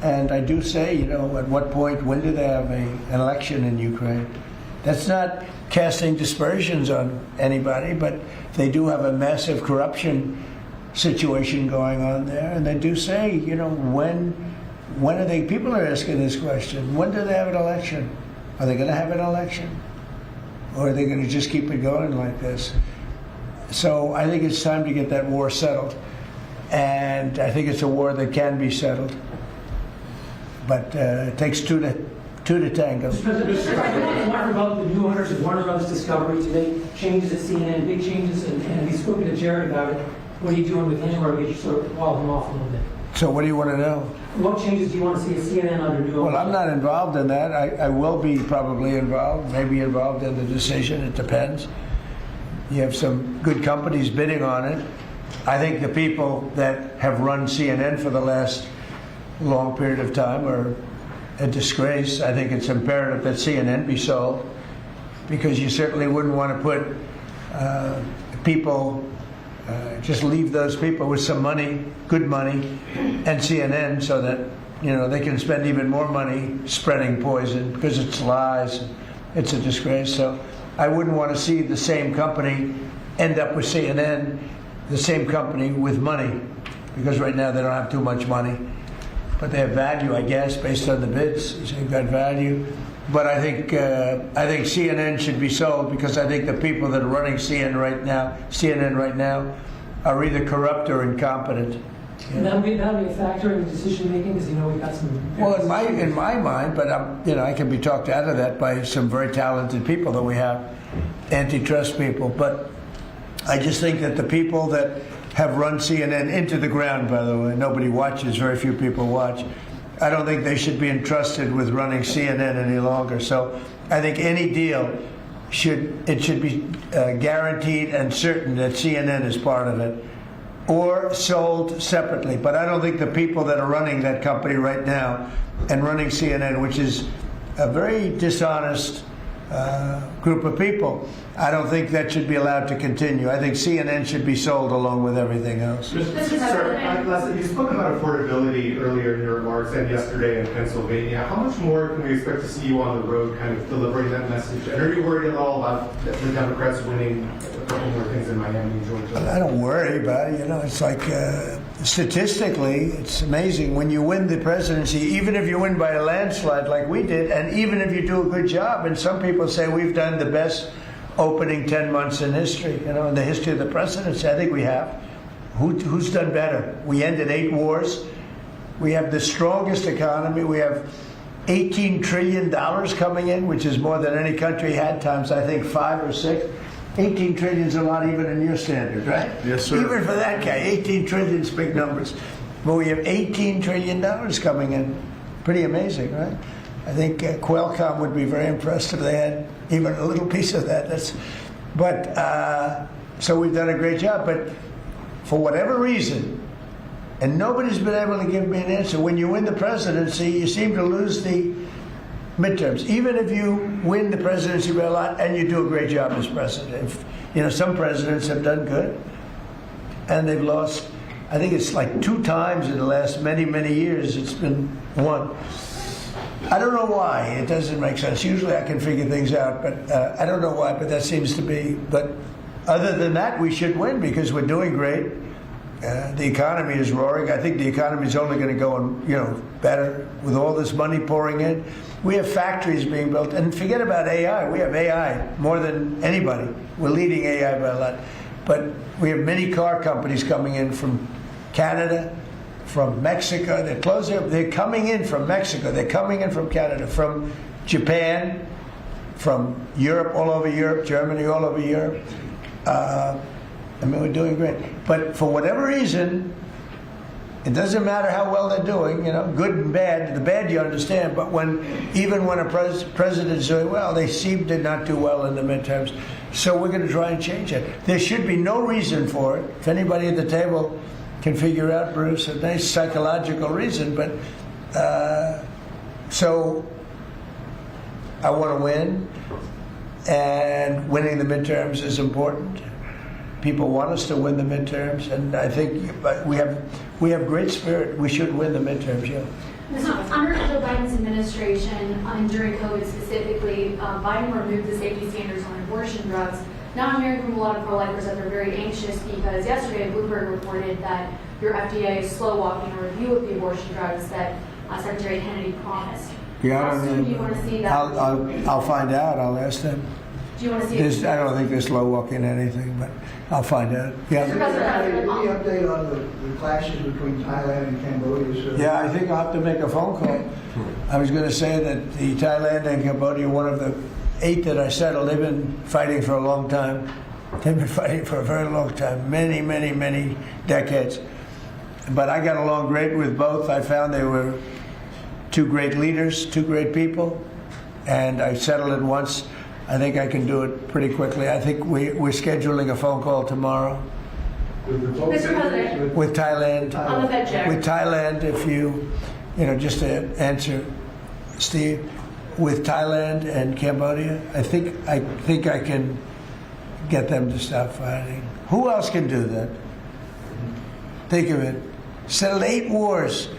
And I do say, at what point, when do they have an election in Ukraine? That's not casting dispersions on anybody, but they do have a massive corruption situation going on there. And they do say, when are they, people are asking this question, when do they have an election? Are they going to have an election? Or are they going to just keep it going like this? So I think it's time to get that war settled. And I think it's a war that can be settled. But it takes two to tango. Mr. President, Warner about the new owners of Warner Brothers Discovery to make changes at CNN, big changes, and have you spoken to Jared about it? What are you doing with him, or get you sort of wall him off a little bit? So what do you want to know? What changes do you want to see at CNN under new owners? Well, I'm not involved in that. I will be probably involved, maybe involved in the decision. It depends. You have some good companies bidding on it. I think the people that have run CNN for the last long period of time are a disgrace. I think it's imperative that CNN be sold, because you certainly wouldn't want to put people, just leave those people with some money, good money, and CNN, so that they can spend even more money spreading poison, because it's lies. It's a disgrace. So I wouldn't want to see the same company end up with CNN, the same company with money, because right now they don't have too much money. But they have value, I guess, based on the bids. They've got value. But I think CNN should be sold, because I think the people that are running CNN right now are either corrupt or incompetent. And that'll be a factor in the decision making, because we've got some. Well, in my mind, but I can be talked out of that by some very talented people that we have, antitrust people. But I just think that the people that have run CNN into the ground, by the way, nobody watches, very few people watch. I don't think they should be entrusted with running CNN any longer. So I think any deal it should be guaranteed and certain that CNN is part of it, or sold separately. But I don't think the people that are running that company right now and running CNN, which is a very dishonest group of people, I don't think that should be allowed to continue. I think CNN should be sold along with everything else. Sir, Leslie, you spoke about affordability earlier in your remarks and yesterday in Pennsylvania. How much more can we expect to see you on the road kind of delivering that message? And are you worried at all about the Democrats winning a couple more things in Miami and Georgia? I don't worry about it. You know, it's like statistically, it's amazing when you win the presidency, even if you win by a landslide like we did, and even if you do a good job, and some people say we've done the best opening 10 months in history, you know, in the history of the presidency. I think we have. Who's done better? We ended 8 wars. We have the strongest economy. We have $18 trillion coming in, which is more than any country had, times I think 5 or 6. 18 trillion is a lot even in your standard, right? Yes, sir. Even for that guy, 18 trillion is big numbers. But we have $18 trillion coming in. Pretty amazing, right? I think Qualcomm would be very impressed if they had even a little piece of that. So we've done a great job. But for whatever reason, and nobody's been able to give me an answer, when you win the presidency, you seem to lose the midterms. Even if you win the presidency by a lot and you do a great job as president. You know, some presidents have done good, and they've lost. I think it's like 2 times in the last many, many years it's been won. I don't know why. It doesn't make sense. Usually I can figure things out, but I don't know why, but that seems to be. But other than that, we should win because we're doing great. The economy is roaring. I think the economy is only going to go better with all this money pouring in. We have factories being built. And forget about AI. We have AI more than anybody. We're leading AI by a lot. But we have many car companies coming in from Canada, from Mexico. They're coming in from Mexico. They're coming in from Canada, from Japan, from Europe, all over Europe, Germany, all over Europe. I mean, we're doing great. But for whatever reason, it doesn't matter how well they're doing, you know, good and bad. The bad you understand, but even when a president's doing well, they seem to not do well in the midterms. So we're going to try and change it. There should be no reason for it. If anybody at the table can figure out, Bruce, a nice psychological reason, but so I want to win, and winning the midterms is important. People want us to win the midterms, and I think we have great spirit. We should win the midterms, yeah. Under Joe Biden's administration, and during COVID specifically, Biden removed the safety standards on abortion drugs. Now I'm hearing from a lot of pro-lifers that they're very anxious because yesterday Bloomberg reported that your FDA is slow-walking a review of the abortion drugs that Secretary Kennedy promised. Yeah, How soon do you want to see that? I'll find out. I'll ask them. Do you want to see I don't think they're slow walking anything, but I'll find out. Yeah. Any update on the clashes between Thailand and Cambodia? Sir? Yeah, I think I'll have to make a phone call. I was going to say that the Thailand and Cambodia, one of the 8 that I settled, they've been fighting for a long time. They've been fighting for a very long time, many, many, many decades. But I got along great with both. I found they were 2 great leaders, 2 great people, and I settled it once. I think I can do it pretty quickly. I think we're scheduling a phone call tomorrow. Mr. President. With Thailand. On the Fed chair. With Thailand, if you just to answer, Steve, with Thailand and Cambodia, I think I can get them to stop fighting. Who else can do that? Think of it. Settled 8 wars.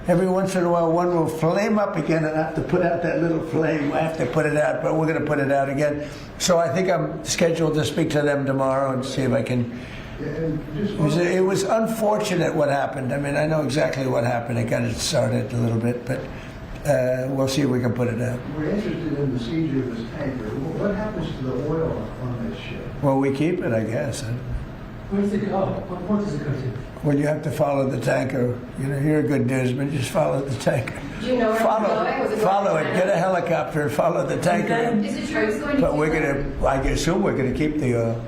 Every once in a while, one will flame up again, and I have to put out that little flame. I have to put it out, but we're going to put it out again. So I think I'm scheduled to speak to them tomorrow and see if I can. It was unfortunate what happened. I mean, I know exactly what happened. It got it started a little bit, but we'll see if we can put it out. We're interested in the seizure of this tanker. What happens to the oil on this ship? Well, we keep it, I guess. Where does it go? What port does it go to? Well, you have to follow the tanker. You're a good newsman. Just follow the tanker. Do you know where it's going? Follow it. Get a helicopter and follow the tanker. Is it true it's going to But I assume we're going to keep the oil.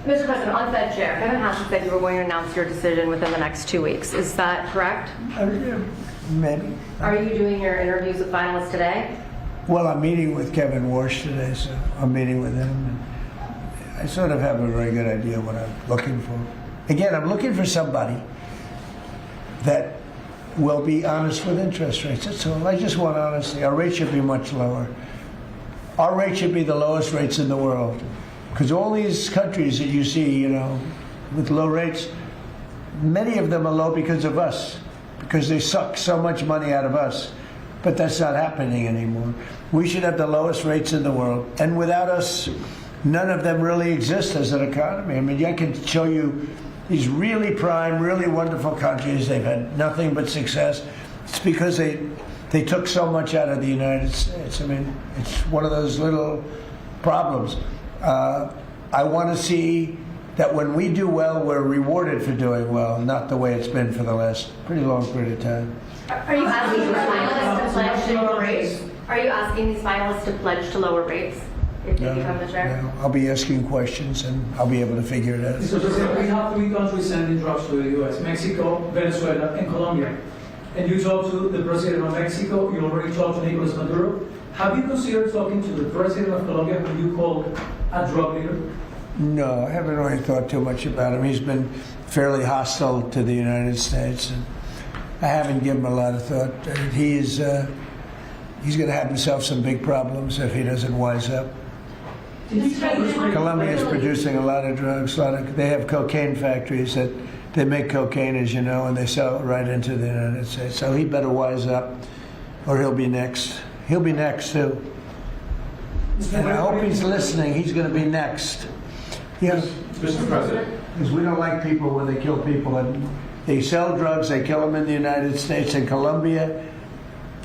Mr. President, on Fed Chair, Kevin Hassett said you were going to announce your decision within the next 2 weeks. Is that correct? Maybe. Are you doing your interviews with finalists today? Well, I'm meeting with Kevin Warsh today, so I'm meeting with him. And I sort of have a very good idea what I'm looking for. Again, I'm looking for somebody that will be honest with interest rates. That's all. I just want honesty. Our rate should be much lower. Our rate should be the lowest rates in the world. Because all these countries that you see, with low rates, many of them are low because of us, because they suck so much money out of us. But that's not happening anymore. We should have the lowest rates in the world. And without us, none of them really exist as an economy. I mean, I can show you these really prime, really wonderful countries. They've had nothing but success. It's because they took so much out of the United States. I mean, it's one of those little problems. I want to see that when we do well, we're rewarded for doing well, not the way it's been for the last pretty long period of time. Are you asking these finalists to pledge to lower rates? Are you asking these finalists to pledge to lower rates if they become the chair? No, I'll be asking questions and I'll be able to figure it out. Mr. President, we have 3 countries sending drugs to the U.S., Mexico, Venezuela, and Colombia. And you talked to the president of Mexico, you already talked to Nicolas Maduro. Have you considered talking to the president of Colombia, who you called a drug leader? No, I haven't really thought too much about him. He's been fairly hostile to the United States, and I haven't given him a lot of thought. He's going to have himself some big problems if he doesn't wise up. Colombia is producing a lot of drugs. They have cocaine factories that they make cocaine, as you know, and they sell it right into the United States. So he better wise up, or he'll be next. He'll be next too. And I hope he's listening. He's going to be next. Yes, Mr. President. Because we don't like people when they kill people. And they sell drugs, they kill them in the United States, and Colombia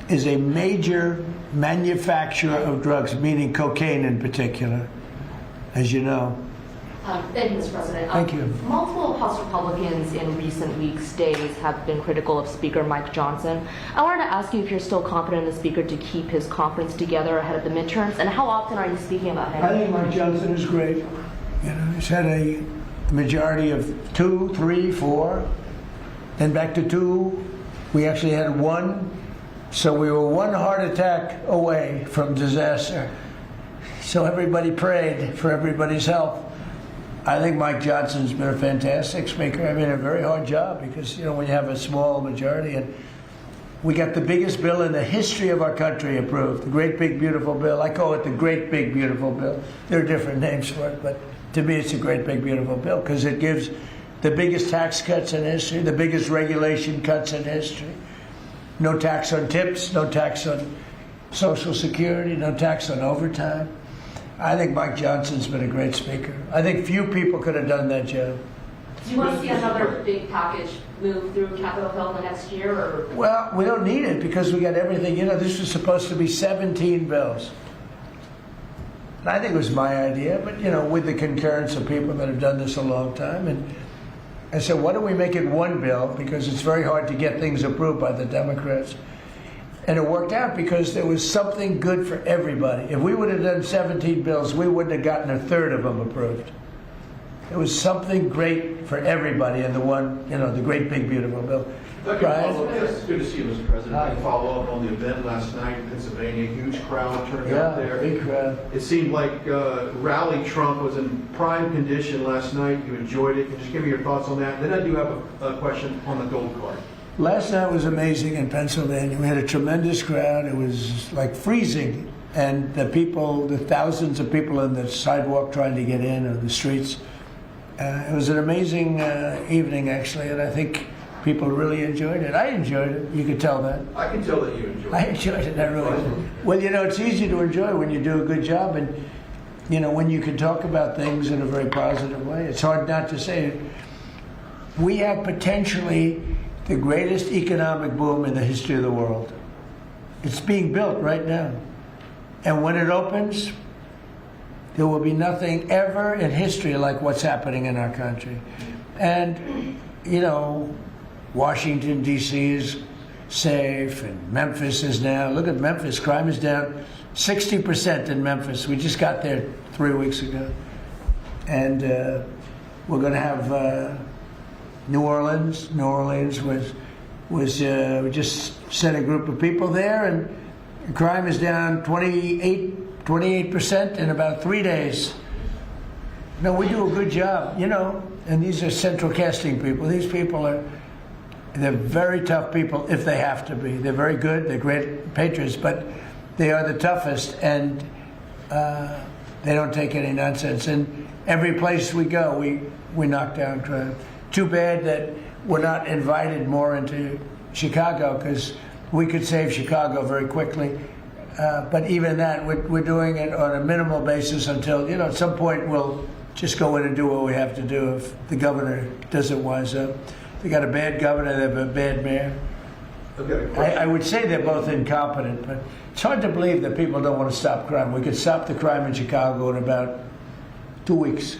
is a major manufacturer of drugs, meaning cocaine in particular, as you know. Thank you, Mr. President. Thank you. Multiple House Republicans in recent weeks, days, have been critical of Speaker Mike Johnson. I wanted to ask you if you're still confident in the Speaker to keep his conference together ahead of the midterms, and how often are you speaking about him? I think Mike Johnson is great. He's had a majority of 2, 3, 4, then back to 2. We actually had 1. So we were 1 heart attack away from disaster. So everybody prayed for everybody's health. I think Mike Johnson's been a fantastic speaker. I mean, a very hard job because, when you have a small majority, and we got the biggest bill in the history of our country approved, the Great Big Beautiful Bill. I call it the Great Big Beautiful Bill. There are different names for it, but to me it's a Great Big Beautiful Bill because it gives the biggest tax cuts in history, the biggest regulation cuts in history. No tax on tips, no tax on Social Security, no tax on overtime. I think Mike Johnson's been a great speaker. I think few people could have done that job. Do you want to see another big package move through Capitol Hill in the next year? Or? Well, we don't need it because we got everything. This was supposed to be 17 bills. And I think it was my idea, but, with the concurrence of people that have done this a long time. And I said, why don't we make it 1 bill? Because it's very hard to get things approved by the Democrats. And it worked out because there was something good for everybody. If we would have done 17 bills, we wouldn't have gotten a third of them approved. It was something great for everybody in the one, the Great Big Beautiful Bill. It's good to see you, Mr. President. I follow up on the event last night in Pennsylvania. Huge crowd turned out there. Big crowd. It seemed like Rally Trump was in prime condition last night. You enjoyed it. Can you just give me your thoughts on that? Then I do have a question on the gold card. Last night was amazing in Pennsylvania. We had a tremendous crowd. It was like freezing. And the thousands of people on the sidewalk trying to get in, or the streets. It was an amazing evening, actually, and I think people really enjoyed it. I enjoyed it. You could tell that. I can tell that you enjoyed it. I enjoyed it. I really did. Well, it's easy to enjoy when you do a good job, and, when you can talk about things in a very positive way. It's hard not to say it. We have potentially the greatest economic boom in the history of the world. It's being built right now. And when it opens, there will be nothing ever in history like what's happening in our country. And, Washington, D.C. is safe, and Memphis is now. Look at Memphis. Crime is down 60% in Memphis. We just got there 3 weeks ago. And we're going to have New Orleans. New Orleans was we just sent a group of people there, and Crime is down 28% in about 3 days. No, we do a good job, you know, and these are central casting people. These people they're very tough people if they have to be. They're very good, they're great patriots, but they are the toughest, and they don't take any nonsense. And every place we go, we knock down crime. Too bad that we're not invited more into Chicago, because we could save Chicago very quickly. But even that, we're doing it on a minimal basis until, you know, at some point we'll just go in and do what we have to do if the governor doesn't wise up. They got a bad governor, they have a bad mayor. I would say they're both incompetent, but it's hard to believe that people don't want to stop crime. We could stop the crime in Chicago in about 2 weeks.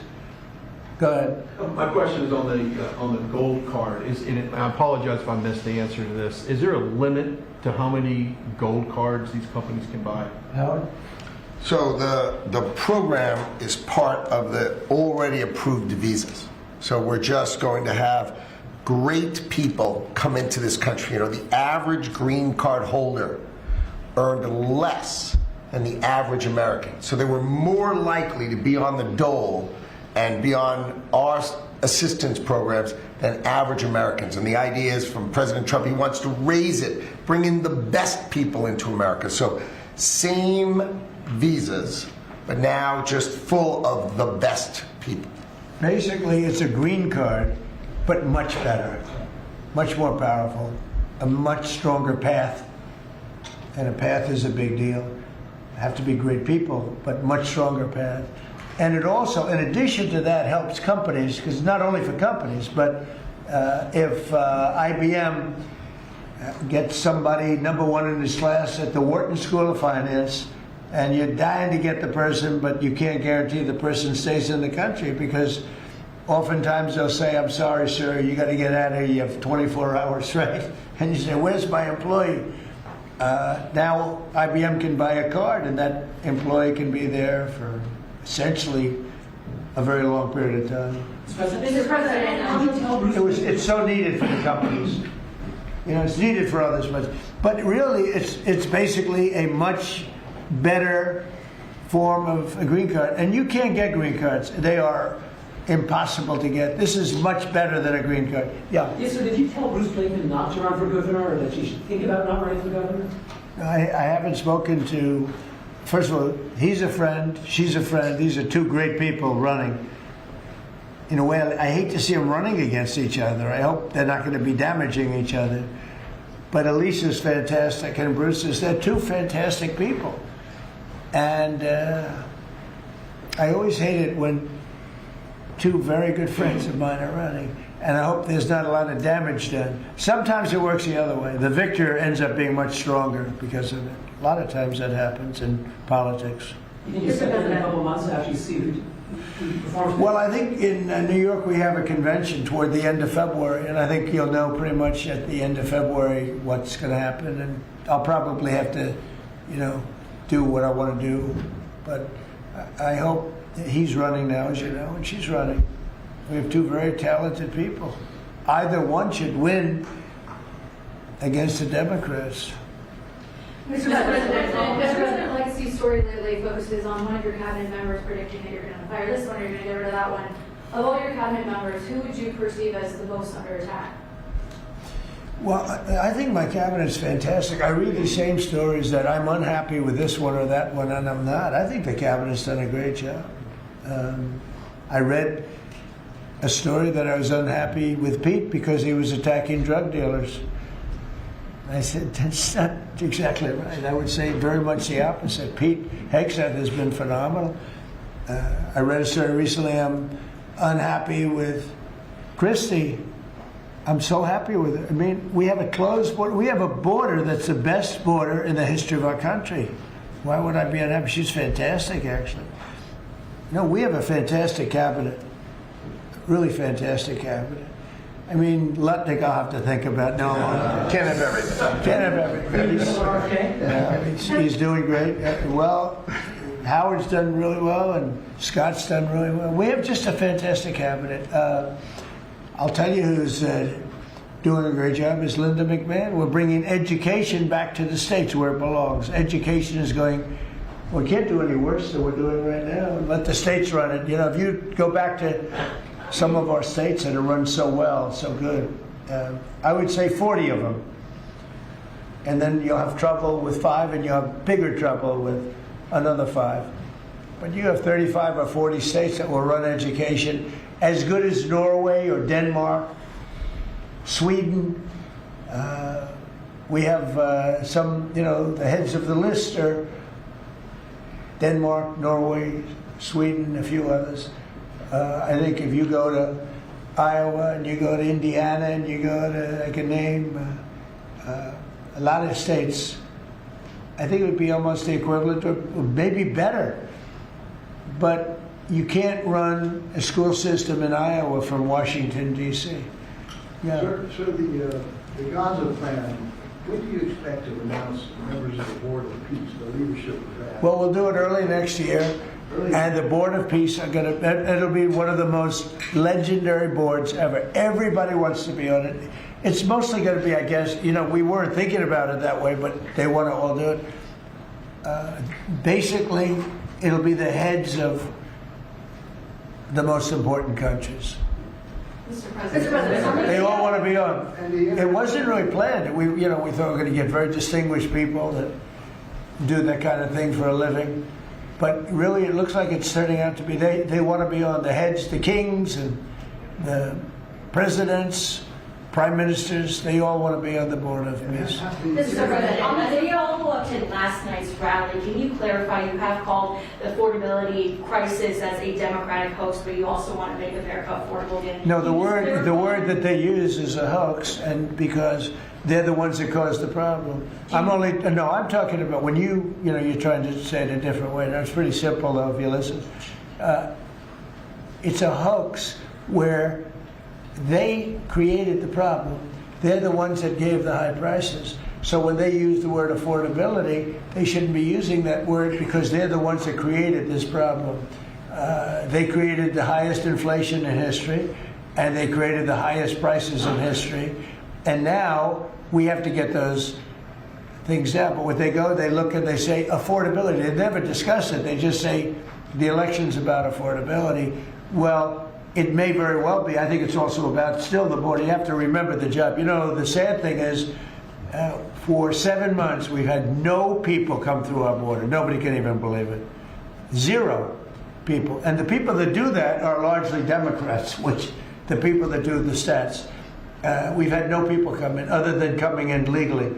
Go ahead. My question is on the gold card. I apologize if I missed the answer to this. Is there a limit to how many gold cards these companies can buy? Howard? So the program is part of the already approved visas. So we're just going to have great people come into this country. You know, the average green card holder earned less than the average American. So they were more likely to be on the dole and be on our assistance programs than average Americans. And the idea is from President Trump, he wants to raise it, bring in the best people into America. So same visas, but now just full of the best people. Basically, it's a green card, but much better, much more powerful, a much stronger path. And a path is a big deal. Have to be great people, but much stronger path. And it also, in addition to that, helps companies, because not only for companies, but if IBM gets somebody #1 in his class at the Wharton School of Finance, and you're dying to get the person, but you can't guarantee the person stays in the country, because oftentimes they'll say, I'm sorry, sir, you got to get out of here, you have 24 hours, right? And you say, where's my employee? Now IBM can buy a card, and that employee can be there for essentially a very long period of time. Mr. President, It's so needed for the companies. You know, it's needed for others, but really it's basically a much better form of a green card. And you can't get green cards. They are impossible to get. This is much better than a green card. Yeah. Yes, sir. Did you tell Bruce Blakeman not to run for governor, or that she should think about not running for governor? I haven't spoken to, first of all, he's a friend, she's a friend. These are two great people running. In a way, I hate to see them running against each other. I hope they're not going to be damaging each other. But Elisa's fantastic and Bruce is, they're two fantastic people. And I always hate it when two very good friends of mine are running. And I hope there's not a lot of damage done. Sometimes it works the other way. The victor ends up being much stronger because of it. A lot of times that happens in politics. You think you'll step in a couple of months after you see who performs? Well, I think in New York we have a convention toward the end of February, and I think you'll know pretty much at the end of February what's going to happen. And I'll probably have to, you know, do what I want to do. But I hope he's running now, as you know, and she's running. We have two very talented people. Either one should win against the Democrats. Mr. President, the President Legacy's story lately focuses on one of your cabinet members predicting that you're going to fire this one or you're going to get rid of that one. Of all your cabinet members, who would you perceive as the most under attack? Well, I think my cabinet's fantastic. I read the same stories that I'm unhappy with this one or that one, and I'm not. I think the cabinet's done a great job. I read a story that I was unhappy with Pete because he was attacking drug dealers. I said, that's not exactly right. I would say very much the opposite. Pete Hegseth has been phenomenal. I read a story recently, I'm unhappy with Christie. I'm so happy with it. I mean, we have a closed border. We have a border that's the best border in the history of our country. Why would I be unhappy? She's fantastic, actually. No, we have a fantastic cabinet. Really fantastic cabinet. I mean, Lutnick I'll have to think about. No, Can't have everything. Can't have everything. He's doing great. Well, Howard's done really well, and Scott's done really well. We have just a fantastic cabinet. I'll tell you who's doing a great job is Linda McMahon. We're bringing education back to the states where it belongs. Education is going, we can't do any worse than we're doing right now. Let the states run it. You know, if you go back to some of our states that are run so well, so good, I would say 40 of them. And then you'll have trouble with 5, and you'll have bigger trouble with another 5. But you have 35 or 40 states that will run education as good as Norway or Denmark, Sweden. We have some, you know, the heads of the list are Denmark, Norway, Sweden, a few others. I think if you go to Iowa and you go to Indiana and you go to, I can name a lot of states, I think it would be almost the equivalent, or maybe better. But you can't run a school system in Iowa from Washington, D.C. Yeah. Sir, the Gaza plan, when do you expect to announce members of the Board of Peace, the leadership of that? Well, we'll do it early next year. And the Board of Peace are going to, it'll be one of the most legendary boards ever. Everybody wants to be on it. It's mostly going to be, I guess, you know, we weren't thinking about it that way, but they want to all do it. Basically, it'll be the heads of the most important countries. Mr. President. They all want to be on. It wasn't really planned. We thought we were going to get very distinguished people that do that kind of thing for a living. But really, it looks like it's turning out to be, they want to be on. The heads, the kings and the presidents, prime ministers, they all want to be on the Board of Peace. Mr. President, on the video follow-up to last night's rally, can you clarify, you have called the affordability crisis as a Democratic hoax, but you also want to make America affordable again? No, the word that they use is a hoax, and because they're the ones that caused the problem. I'm talking about when you're trying to say it a different way. That's pretty simple, though, if you listen. It's a hoax where they created the problem. They're the ones that gave the high prices. So when they use the word affordability, they shouldn't be using that word because they're the ones that created this problem. They created the highest inflation in history, and they created the highest prices in history. And now we have to get those things down. But when they go, they look and they say affordability. They never discuss it. They just say the election's about affordability. Well, it may very well be. I think it's also about still the border. You have to remember the job. You know, the sad thing is for 7 months, we've had no people come through our border. Nobody can even believe it. 0 people. And the people that do that are largely Democrats, which the people that do the stats. We've had no people come in other than coming in legally.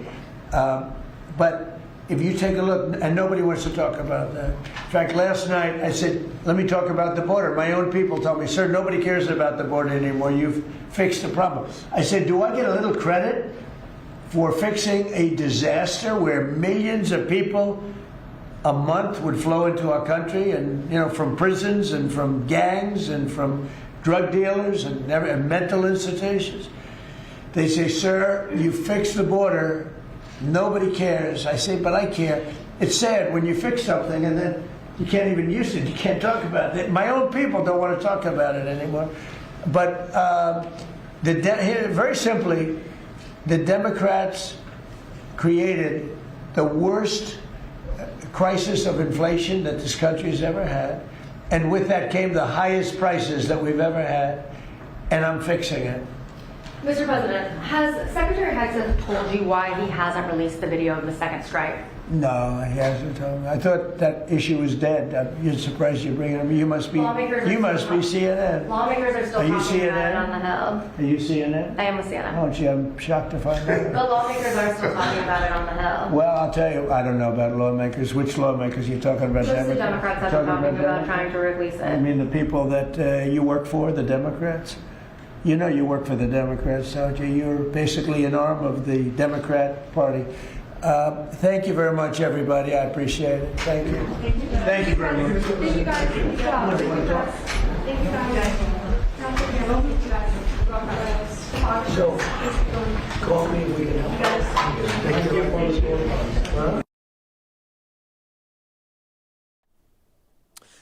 But if you take a look, and nobody wants to talk about that. In fact, last night I said, let me talk about the border. My own people told me, sir, nobody cares about the border anymore. You've fixed the problem. I said, do I get a little credit for fixing a disaster where millions of people a month would flow into our country, and from prisons and from gangs and from drug dealers and mental institutions? They say, sir, you fixed the border. Nobody cares. I say, but I care. It's sad when you fix something and then you can't even use it. You can't talk about it. My own people don't want to talk about it anymore. But very simply, the Democrats created the worst crisis of inflation that this country has ever had. And with that came the highest prices that we've ever had. And I'm fixing it. Mr. President, has Secretary Hexon told you why he hasn't released the video of the second strike? No, he hasn't told me. I thought that issue was dead. You're surprised you bring it up. You must be CNN. Lawmakers are still talking about it on the Hill. Are you CNN? I am with CNN. Oh, gee, I'm shocked to find out. The lawmakers are still talking about it on the Hill. Well, I'll tell you, I don't know about lawmakers. Which lawmakers? You're talking about? Just the Democrats have been talking about trying to release it. I mean the people that you work for, the Democrats? You know you work for the Democrats, don't you? You're basically an arm of the Democrat Party. Thank you very much, everybody. I appreciate it. Thank you. Thank you very much. Thank you guys. Thank you guys. Thank you guys. So, call me if we can help. Thank you.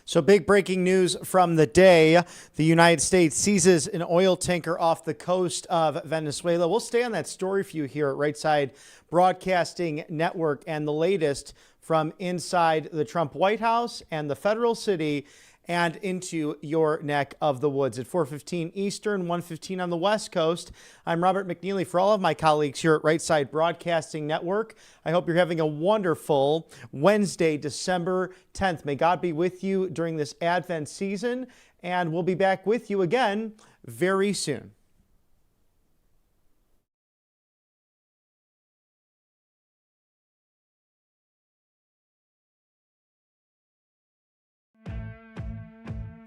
So big breaking news from the day. The United States seizes an oil tanker off the coast of Venezuela. We'll stay on that story for you here at Right Side Broadcasting Network, and the latest from inside the Trump White House and the federal city and into your neck of the woods at 4:15 Eastern, 1:15 on the West Coast. I'm Robert McNeely. For all of my colleagues here at Right Side Broadcasting Network, I hope you're having a wonderful Wednesday, December 10th. May God be with you during this Advent season, and we'll be back with you again very soon.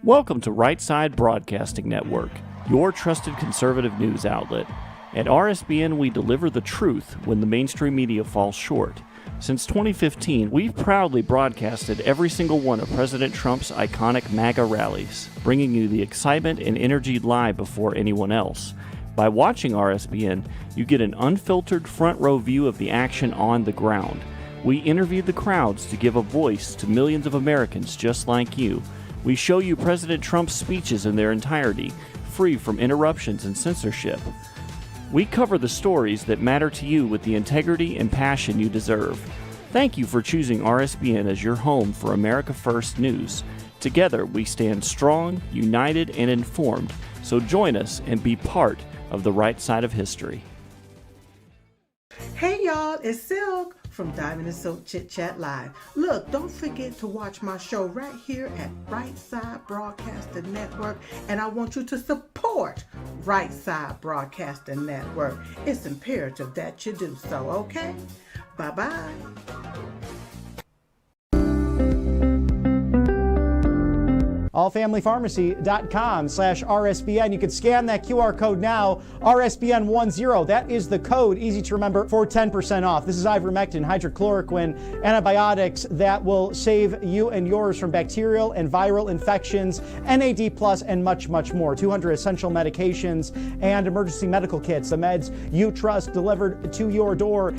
Welcome to Right Side Broadcasting Network, your trusted conservative news outlet. At RSBN, we deliver the truth when the mainstream media falls short. Since 2015, we've proudly broadcasted every single one of President Trump's iconic MAGA rallies, bringing you the excitement and energy live before anyone else. By watching RSBN, you get an unfiltered front row view of the action on the ground. We interview the crowds to give a voice to millions of Americans just like you. We show you President Trump's speeches in their entirety, free from interruptions and censorship. We cover the stories that matter to you with the integrity and passion you deserve. Thank you for choosing RSBN as your home for America First News. Together, we stand strong, united, and informed. So join us and be part of the right side of history. Hey y'all, it's Silk from Diamond and Silk Chit Chat Live. Look, don't forget to watch my show right here at Right Side Broadcasting Network, and I want you to support Right Side Broadcasting Network. It's imperative that you do so, okay? Bye-bye. allfamilypharmacy.com/RSBN. You can scan that QR code now, RSBN10. That is the code, easy to remember, for 10% off. This is ivermectin, hydrochloroquine, antibiotics that will save you and yours from bacterial and viral infections, NAD+, and much, much more. 200 essential medications and emergency medical kits, the meds you trust delivered to your door.